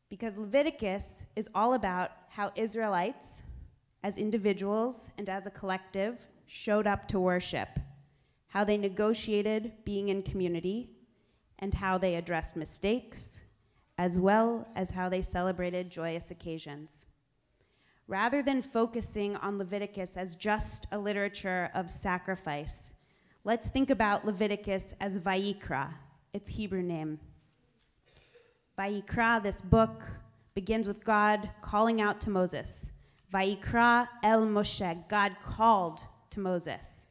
Because Leviticus is all about how Israelites, as individuals and as a collective, showed up to worship, how they negotiated being in community, and how they addressed mistakes, as well as how they celebrated joyous occasions. Rather than focusing on Leviticus as just a literature of sacrifice, let's think about Leviticus as Vayikra, its Hebrew name. Vayikra, this book, begins with God calling out to Moses. Vayikra el Moshe, God called to Moses.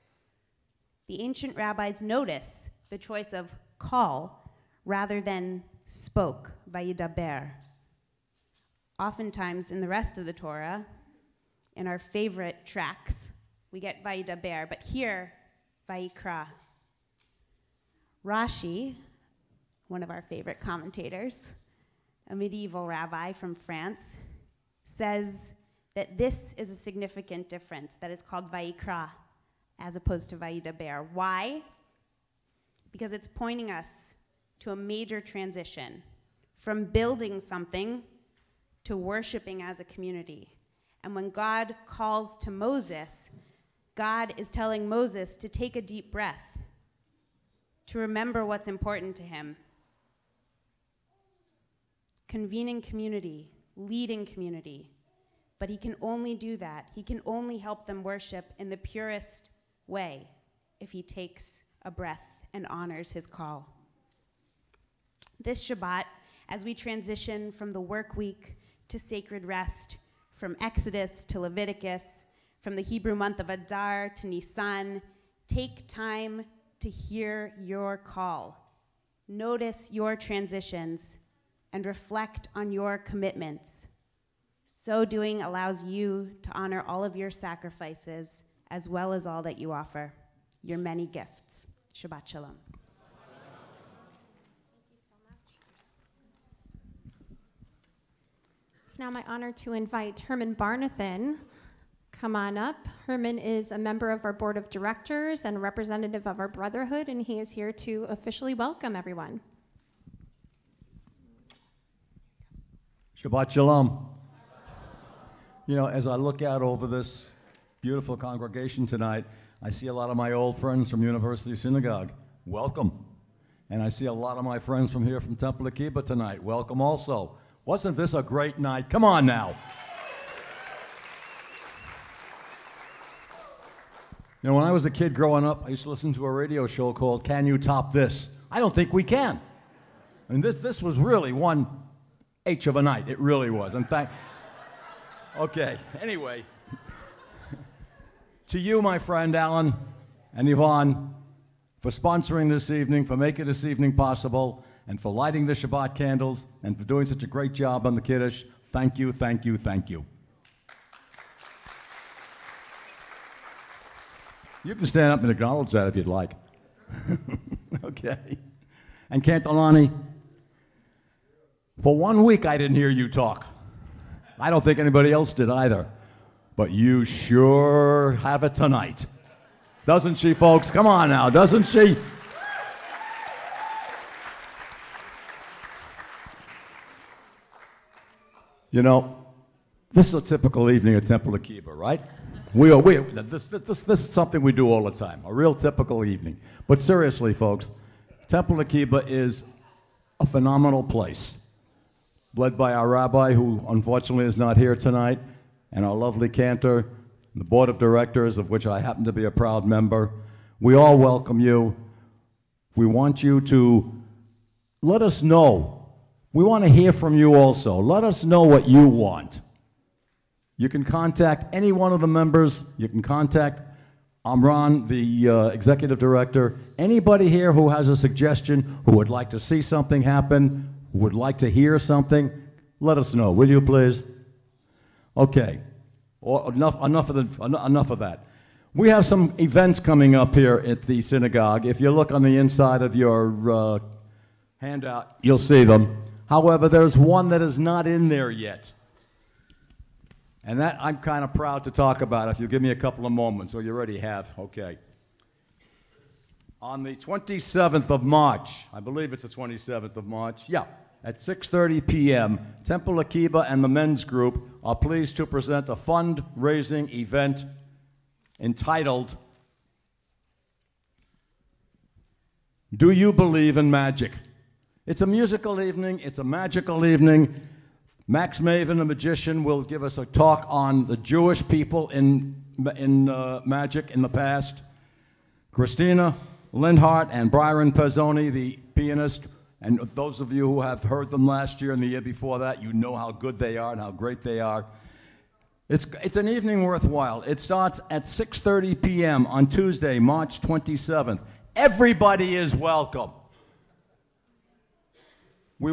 The ancient rabbis notice the choice of call rather than spoke, vayidaber. Oftentimes in the rest of the Torah, in our favorite tracks, we get vayidaber, but here, vayikra. Rashi, one of our favorite commentators, a medieval rabbi from France, says that this is a significant difference, that it's called vayikra as opposed to vayidaber. Why? Because it's pointing us to a major transition from building something to worshiping as a community. And when God calls to Moses, God is telling Moses to take a deep breath, to remember what's important to him, convening community, leading community. But he can only do that. He can only help them worship in the purest way if he takes a breath and honors his call. This Shabbat, as we transition from the work week to sacred rest, from Exodus to Leviticus, from the Hebrew month of Adar to Nisan, take time to hear your call. Notice your transitions and reflect on your commitments. So doing allows you to honor all of your sacrifices as well as all that you offer, your many gifts. Shabbat Shalom. It's now my honor to invite Herman Barnathan. Come on up. Herman is a member of our board of directors and a representative of our brotherhood, and he is here to officially welcome everyone. Shabbat Shalom. You know, as I look out over this beautiful congregation tonight, I see a lot of my old friends from University Synagogue. Welcome. And I see a lot of my friends from here from Temple Akiba tonight. Welcome also. Wasn't this a great night? Come on now. You know, when I was a kid growing up, I used to listen to a radio show called Can You Top This? I don't think we can. I mean, this was really one H of a night. It really was. In fact, okay, anyway. To you, my friend Alan and Yvonne, for sponsoring this evening, for making this evening possible, and for lighting the Shabbat candles, and for doing such a great job on the Kiddush, thank you, thank you, thank you. You can stand up and acknowledge that if you'd like. Okay. And Cantalani, for 1 week I didn't hear you talk. I don't think anybody else did either. But you sure have it tonight. Doesn't she, folks? Come on now, doesn't she? You know, this is a typical evening at Temple Akiba, right? This is something we do all the time, a real typical evening. But seriously, folks, Temple Akiba is a phenomenal place, led by our rabbi, who unfortunately is not here tonight, and our lovely cantor, the board of directors, of which I happen to be a proud member. We all welcome you. We want you to let us know. We want to hear from you also. Let us know what you want. You can contact any one of the members. You can contact Amran, the executive director. Anybody here who has a suggestion, who would like to see something happen, who would like to hear something, let us know, will you please? Okay, enough of that. We have some events coming up here at the synagogue. If you look on the inside of your handout, you'll see them. However, there's one that is not in there yet. And that I'm kind of proud to talk about if you give me a couple of moments, or you already have, okay. On the 27th of March, I believe it's the 27th of March, yeah, at 6:30 p.m., Temple Akiba and the men's group are pleased to present a fundraising event entitled, Do You Believe in Magic? It's a musical evening, it's a magical evening. Max Maven, the magician, will give us a talk on the Jewish people in magic in the past. Christina Lindhart and Byron Pezzoni, the pianist, and those of you who have heard them last year and the year before that, you know how good they are and how great they are. It's an evening worthwhile. It starts at 6:30 p.m. on Tuesday, March 27th. Everybody is welcome. We're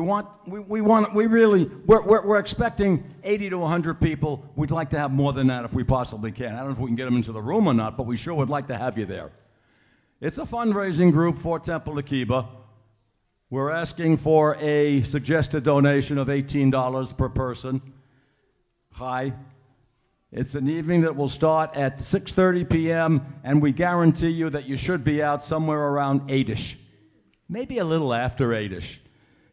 expecting 80 to 100 people. We'd like to have more than that if we possibly can. I don't know if we can get them into the room or not, but we sure would like to have you there. It's a fundraising group for Temple Akiba. We're asking for a suggested donation of $18 per person. Hi. It's an evening that will start at 6:30 p.m., and we guarantee you that you should be out somewhere around 8-ish. Maybe a little after 8-ish.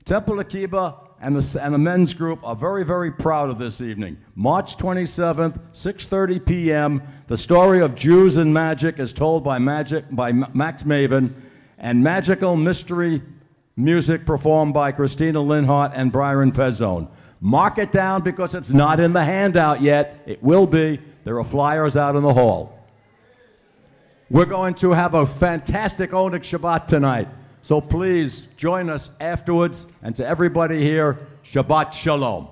Temple Akiba and the men's group are very, very proud of this evening. March 27th, 6:30 p.m., the story of Jews and magic is told by Max Maven, and magical mystery Music performed by Christina Linhart and Byron Pezzone. Mark it down because it's not in the handout yet. It will be. There are flyers out in the hall. We're going to have a fantastic Onik Shabbat tonight. So please join us afterwards. And to everybody here, Shabbat Shalom.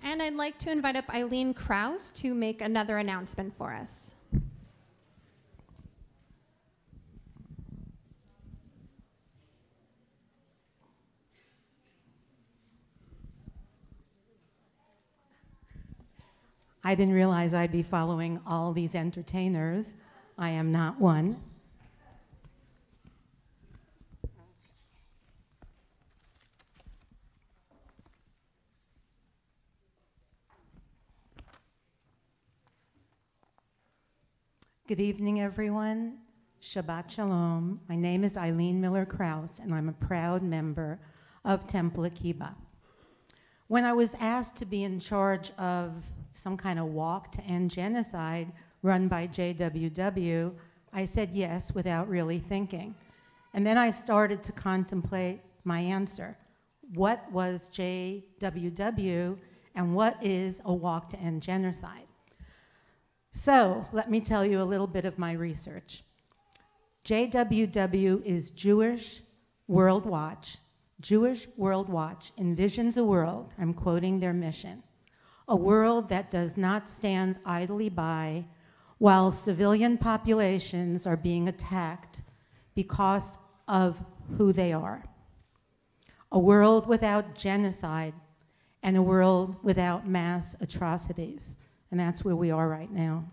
And I'd like to invite up Eileen Krause to make another announcement for us. I didn't realize I'd be following all these entertainers. I am not one. Good evening, everyone. Shabbat Shalom. My name is Eileen Miller-Krause, and I'm a proud member of Temple Akiba. When I was asked to be in charge of some kind of walk to end genocide run by JWW, I said yes without really thinking. And then I started to contemplate my answer. What was JWW and what is a walk to end genocide? So let me tell you a little bit of my research. JWW is Jewish World Watch. Jewish World Watch envisions a world, I'm quoting their mission, a world that does not stand idly by while civilian populations are being attacked because of who they are. A world without genocide and a world without mass atrocities. And that's where we are right now.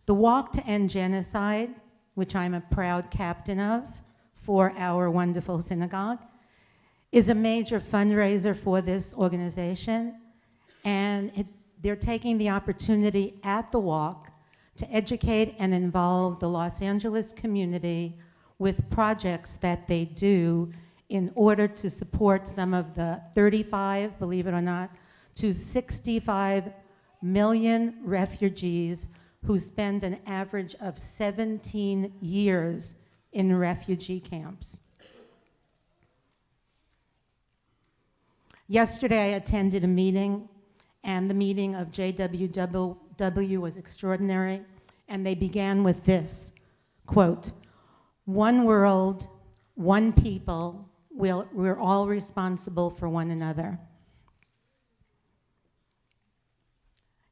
The Walk to End Genocide, which I'm a proud captain of for our wonderful synagogue, is a major fundraiser for this organization. And they're taking the opportunity at the walk to educate and involve the Los Angeles community with projects that they do in order to support some of the 35, believe it or not, to 65 million refugees who spend an average of 17 years in refugee camps. Yesterday I attended a meeting, and the meeting of JWW was extraordinary, and they began with this, quote, "One world, one people, we're all responsible for one another."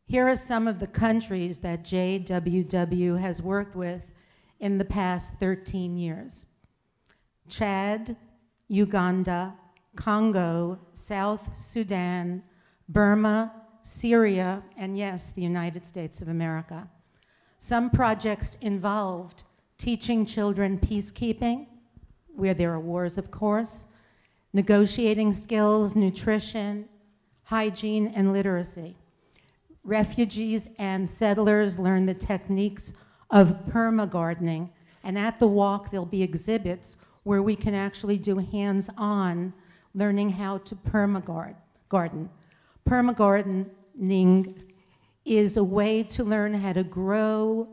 Here are some of the countries that JWW has worked with in the past 13 years. Chad, Uganda, Congo, South Sudan, Burma, Syria, and yes, the United States of America. Some projects involved teaching children peacekeeping, where there are wars, of course, negotiating skills, nutrition, hygiene, and literacy. Refugees and settlers learn the techniques of perma-gardening, and at the walk there'll be exhibits where we can actually do hands-on learning how to perma-garden. Perma-gardening is a way to learn how to grow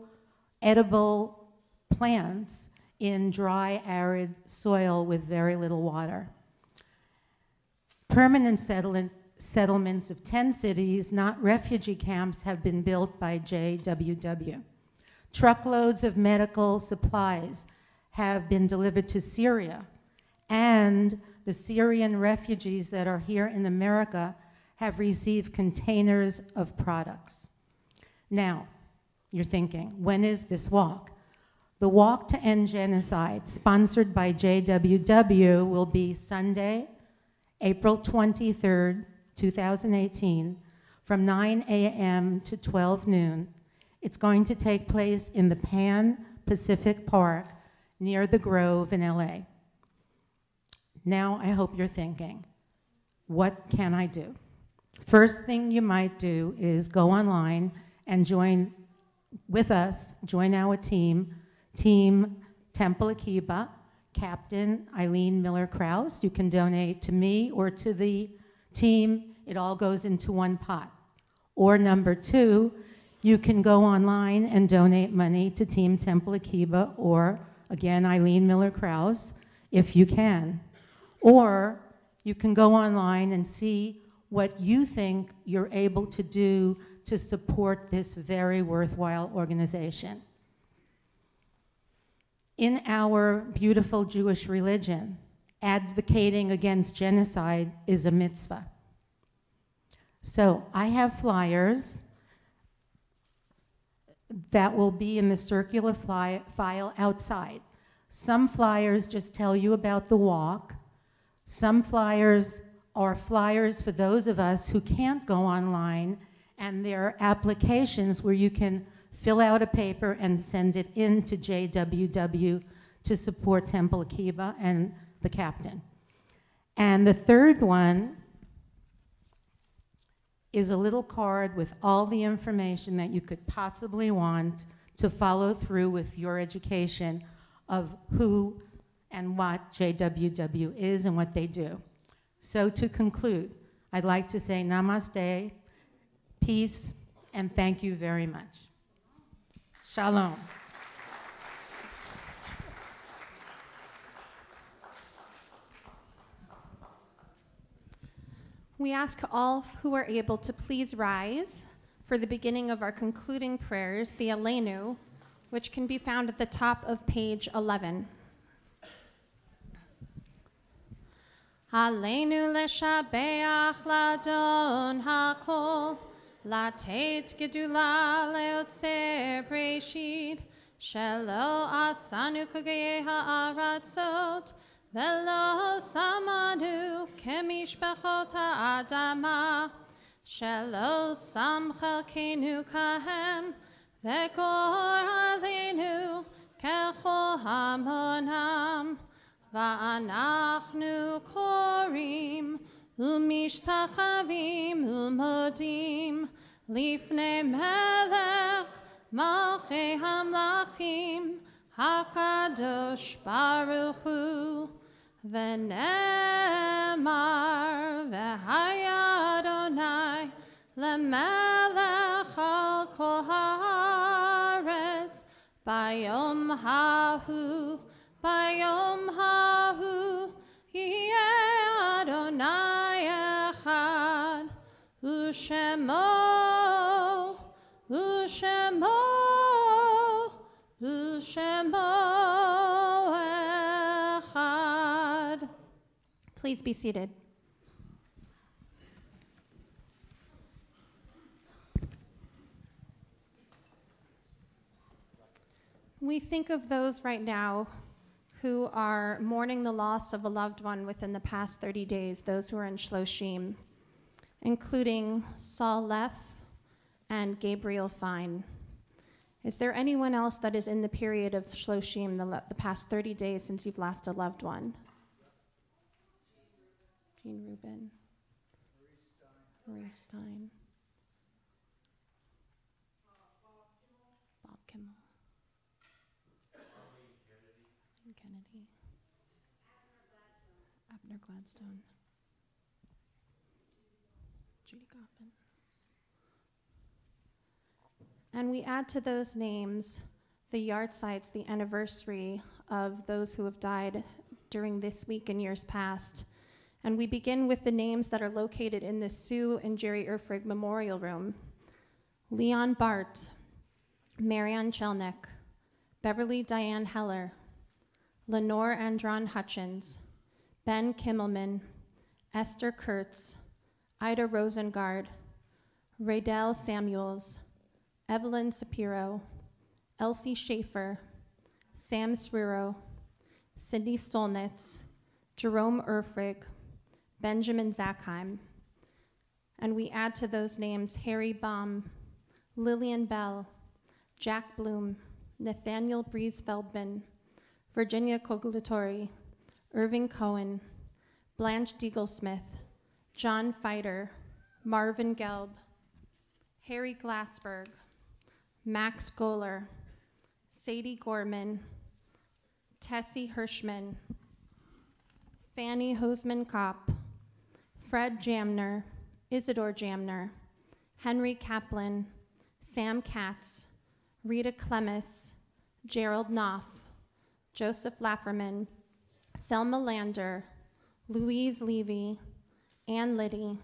edible plants in dry, arid soil with very little water. Permanent settlements of 10 cities, not refugee camps, have been built by JWW. Truckloads of medical supplies have been delivered to Syria, and the Syrian refugees that are here in America have received containers of products. Now, you're thinking, when is this walk? The Walk to End Genocide, sponsored by JWW, will be Sunday, April 23rd, 2018, from 9 a.m. to 12 noon. It's going to take place in the Pan Pacific Park near the Grove in LA. Now, I hope you're thinking, what can I do? First thing you might do is go online and join with us, join our team, Team Temple Akiba, Captain Eileen Miller-Krause. You can donate to me or to the team. It all goes into one pot. Or number two, You can go online and donate money to Team Temple Akiba or, again, Eileen Miller-Krause, if you can. Or you can go online and see what you think you're able to do to support this very worthwhile organization. In our beautiful Jewish religion, advocating against genocide is a mitzvah. So I have flyers that will be in the circular file outside. Some flyers just tell you about the walk. Some flyers are flyers for those of us who can't go online, and there are applications where you can fill out a paper and send it in to JWW to support Temple Akiba and the captain. And the third one is a little card with all the information that you could possibly want to follow through with your education of who and what JWW is and what they do. So to conclude, I'd like to say namaste, peace, and thank you very much. Shalom. We ask all who are able to please rise for the beginning of our concluding prayers, the Aleinu, which can be found at the top of page 11. Aleinu leshabeach ladon hakol, latet gedula leotzer breshid, shelo asanu kugei ha'aratzot, velo samanu kemishpachot ha'adama, shelo sam chelkenu kahem, vekor aleinu kechol hamonam, va'anachnu korim umishtachavim umodim lifnei melech malchei hamlachim hakadosh baruch hu v'nemar v'haya Adonai lemelech al kol haaretz bayom hahu Bayom hahu yeh Adonai echad u'shemo u'shemo u'shemo echad. Please be seated. We think of those right now who are mourning the loss of a loved one within the past 30 days, those who are in Shloshim, including Saul Leff and Gabriel Fine. Is there anyone else that is in the period of Shloshim, the past 30 days since you've lost a loved one? Jean Rubin. Marie Stein. Bob Kimmel. Kennedy. Abner Gladstone. Judy Goffin. And we add to those names the yahrzeits, the anniversary of those who have died during this week and years past. And we begin with the names that are located in the Sue and Jerry Erfrig Memorial Room. Leon Bart, Marianne Chelnick, Beverly Diane Heller, Lenore Andron Hutchins, Ben Kimmelman, Esther Kurtz, Ida Rosengard, Raydell Samuels, Evelyn Sapiro, Elsie Schaefer, Sam Swiro, Cindy Stolnitz, Jerome Erfrig, Benjamin Zackheim. And we add to those names Harry Baum, Lillian Bell, Jack Bloom, Nathaniel Breeze Feldman, Virginia Coglatori, Irving Cohen, Blanche Deaglesmith, John Fighter, Marvin Gelb, Harry Glassberg, Max Goller, Sadie Gorman, Tessie Hirschman, Fanny Hoseman Kopp, Fred Jamner, Isidore Jamner, Henry Kaplan, Sam Katz, Rita Clemis, Gerald Knopf, Joseph Lafferman, Thelma Lander, Louise Levy, Ann Liddy,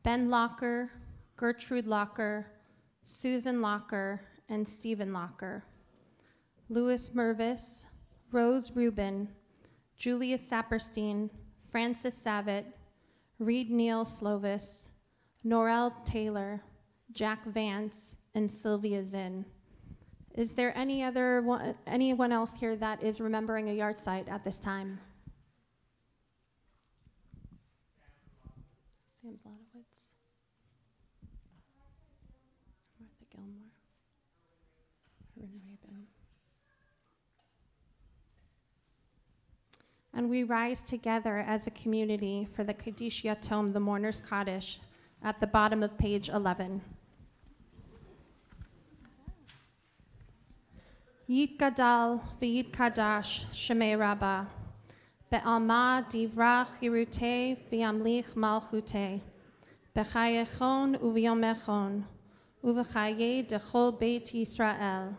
Ben Locker, Gertrude Locker, Susan Locker, and Stephen Locker. Louis Mervis, Rose Rubin, Julia Saperstein, Francis Savitt, Reed Neal Slovis, Norel Taylor, Jack Vance, and Sylvia Zinn. Is there anyone else here that is remembering a yard site at this time? Sam Zlotowitz, Martha Gilmore, Corinne Rabin. And we rise together as a community for the Kaddish Yatom, the Mourner's Kaddish, at the bottom of page 11. Yit Gadal v'yit Kadash Shemei Rabbah Be'alma divrach Yirutei v'yamlich malchutei B'chayechon u'v'yomechon u'v'chayei dechol Beit Yisrael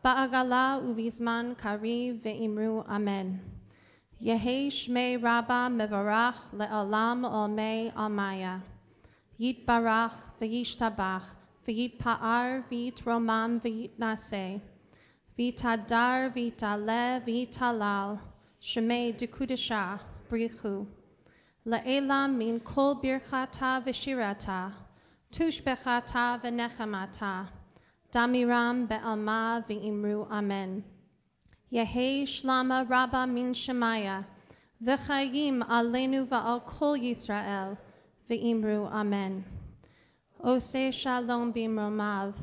Ba'agala u'vizman kari ve'imru Amen. Yehei Shmei Rabbah mevarach le'olam olmei almaya Yit barach v'yishtabach v'yit pa'ar v'yit romam v'yit naseh Vitadar, vitale, vitalal, shemei dekudesha, brichu. La'elam min kol birchata v'shirata, tushbechata v'nechamata, damiram be'alma v'imru amen. Yehei shlama rabba min shemaya, v'chayim alenu va'al kol Yisrael, v'imru amen. Ose shalom bimromav,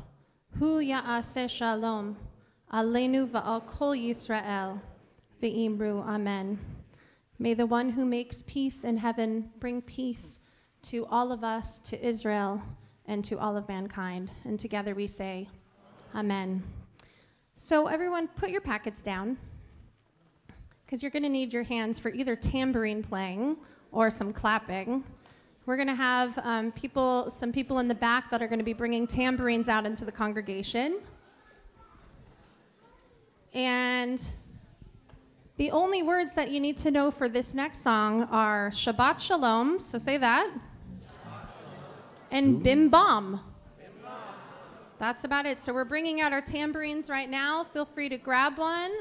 hu ya'aseh shalom, Aleinu va'al kol Yisrael, ve'imru amen. May the one who makes peace in heaven bring peace to all of us, to Israel, and to all of mankind. And together we say, amen. So everyone, put your packets down, because you're going to need your hands for either tambourine playing or some clapping. We're going to have some people in the back that are going to be bringing tambourines out into the congregation. And the only words that you need to know for this next song are Shabbat Shalom, so say that, and Bim Bom. That's about it. So we're bringing out our tambourines right now. Feel free to grab one.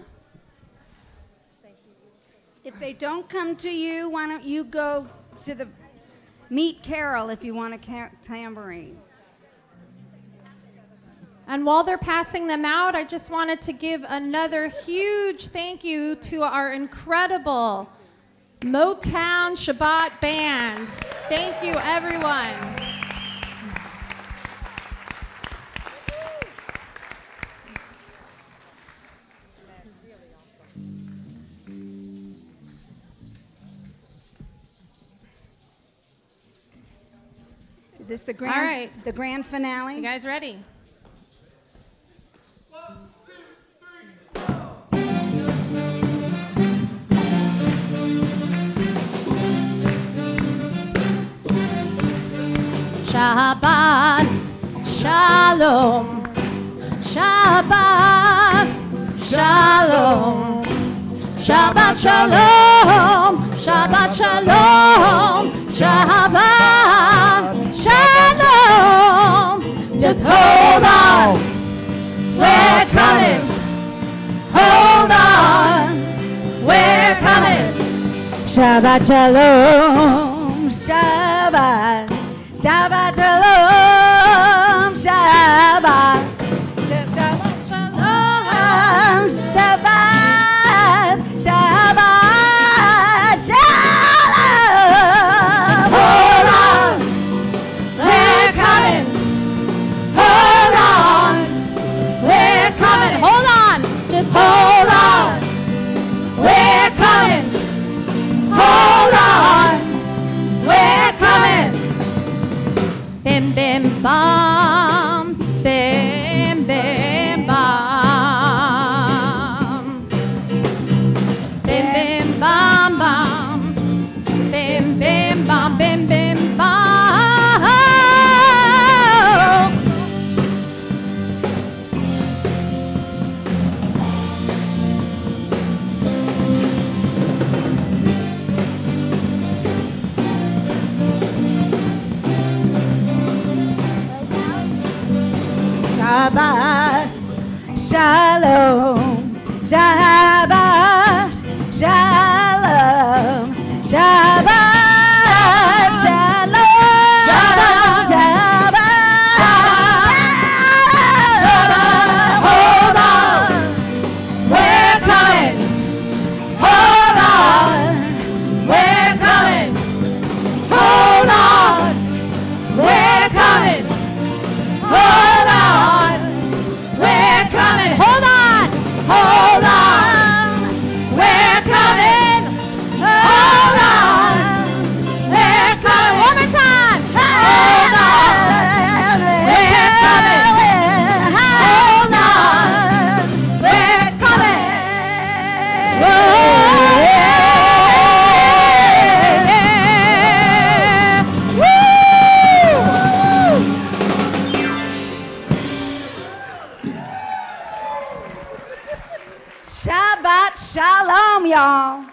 If they don't come to you, why don't you go to the meet Carol if you want a tambourine. And while they're passing them out, I just wanted to give another huge thank you to our incredible Motown Shabbat band. Thank you, everyone. Is this the grand finale? You guys ready? Shabbat Shalom, Shabbat Shalom, Shabbat Shalom, Shabbat Shalom, Shabbat Shalom. Just hold on, we're coming. Hold on, we're coming. Shabbat Shalom, Shabbat. Shabbat Shalom, Shabbat. Shabbat Shalom, Shabbat. Shabbat Shalom. Hold on, we're coming. Hold on, we're coming. Hold on, just hold on. We're coming. Hold on, we're coming. Bim, bim. Shabbat Shalom, Shabbat Shalom, Shabbat Shalom, Shabbat Shabbat. Hold on, we're coming. Hold on, we're coming. Hold on, we're coming. Hold on, we're coming. Hold on, hold on, we're coming. Hold on, we're coming. One more time. Hold on, we're coming. Hold on, we're coming. Shabbat Shalom, y'all.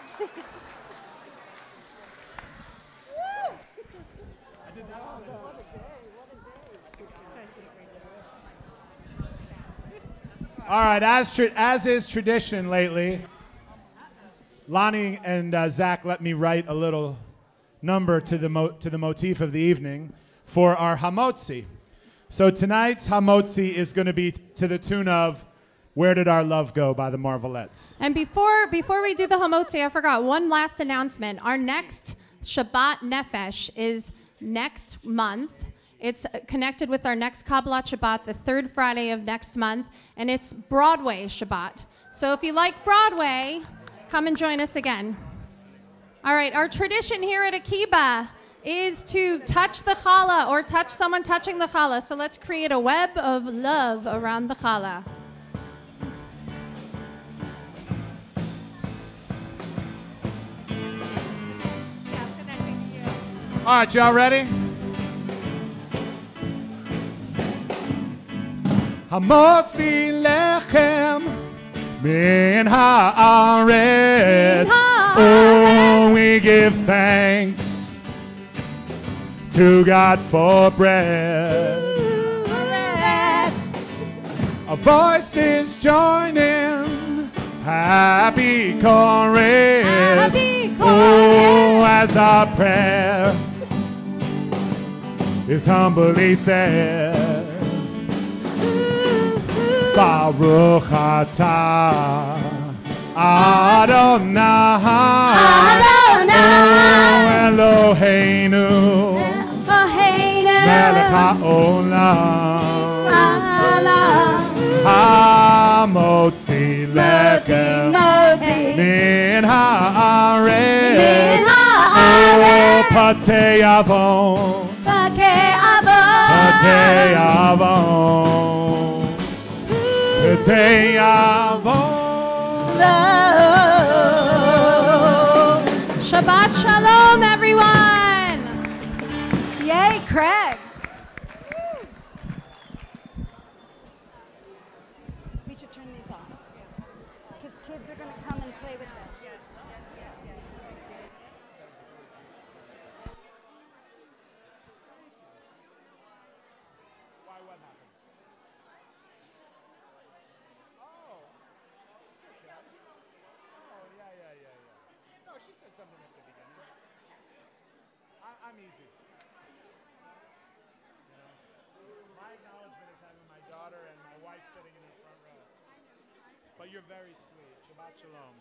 All right, as is tradition lately, Lonnie and Zach let me write a little number to the motif of the evening for our Hamotzi. So tonight's Hamotzi is going to be to the tune of "Where Did Our Love Go" by the Marvelettes. And before we do the Hamotzi, I forgot one last announcement. Our next Shabbat Nefesh is next month. It's connected with our next Kabbalat Shabbat, the third Friday of next month, and it's Broadway Shabbat. So if you like Broadway, come and join us again. All right, our tradition here at Akiba is to touch the challah or touch someone touching the challah. So let's create a web of love around the challah. All right, y'all ready? Hamotzi lechem min haaretz. Oh, we give thanks to God for bread. Our voices join in happy chorus. Oh, as our prayer is humbly said. Baruch atah Adonai, Eloheinu, Melech haolam, Hamotzi lechem min haaretz, oh patei avon, patei avon, patei avon. Shabbat Shalom, everyone. Yay, Craig. We should turn these off because kids are going to come and play with them. I'm easy. My acknowledgement is having my daughter and my wife sitting in the front row. But you're very sweet. Shabbat Shalom.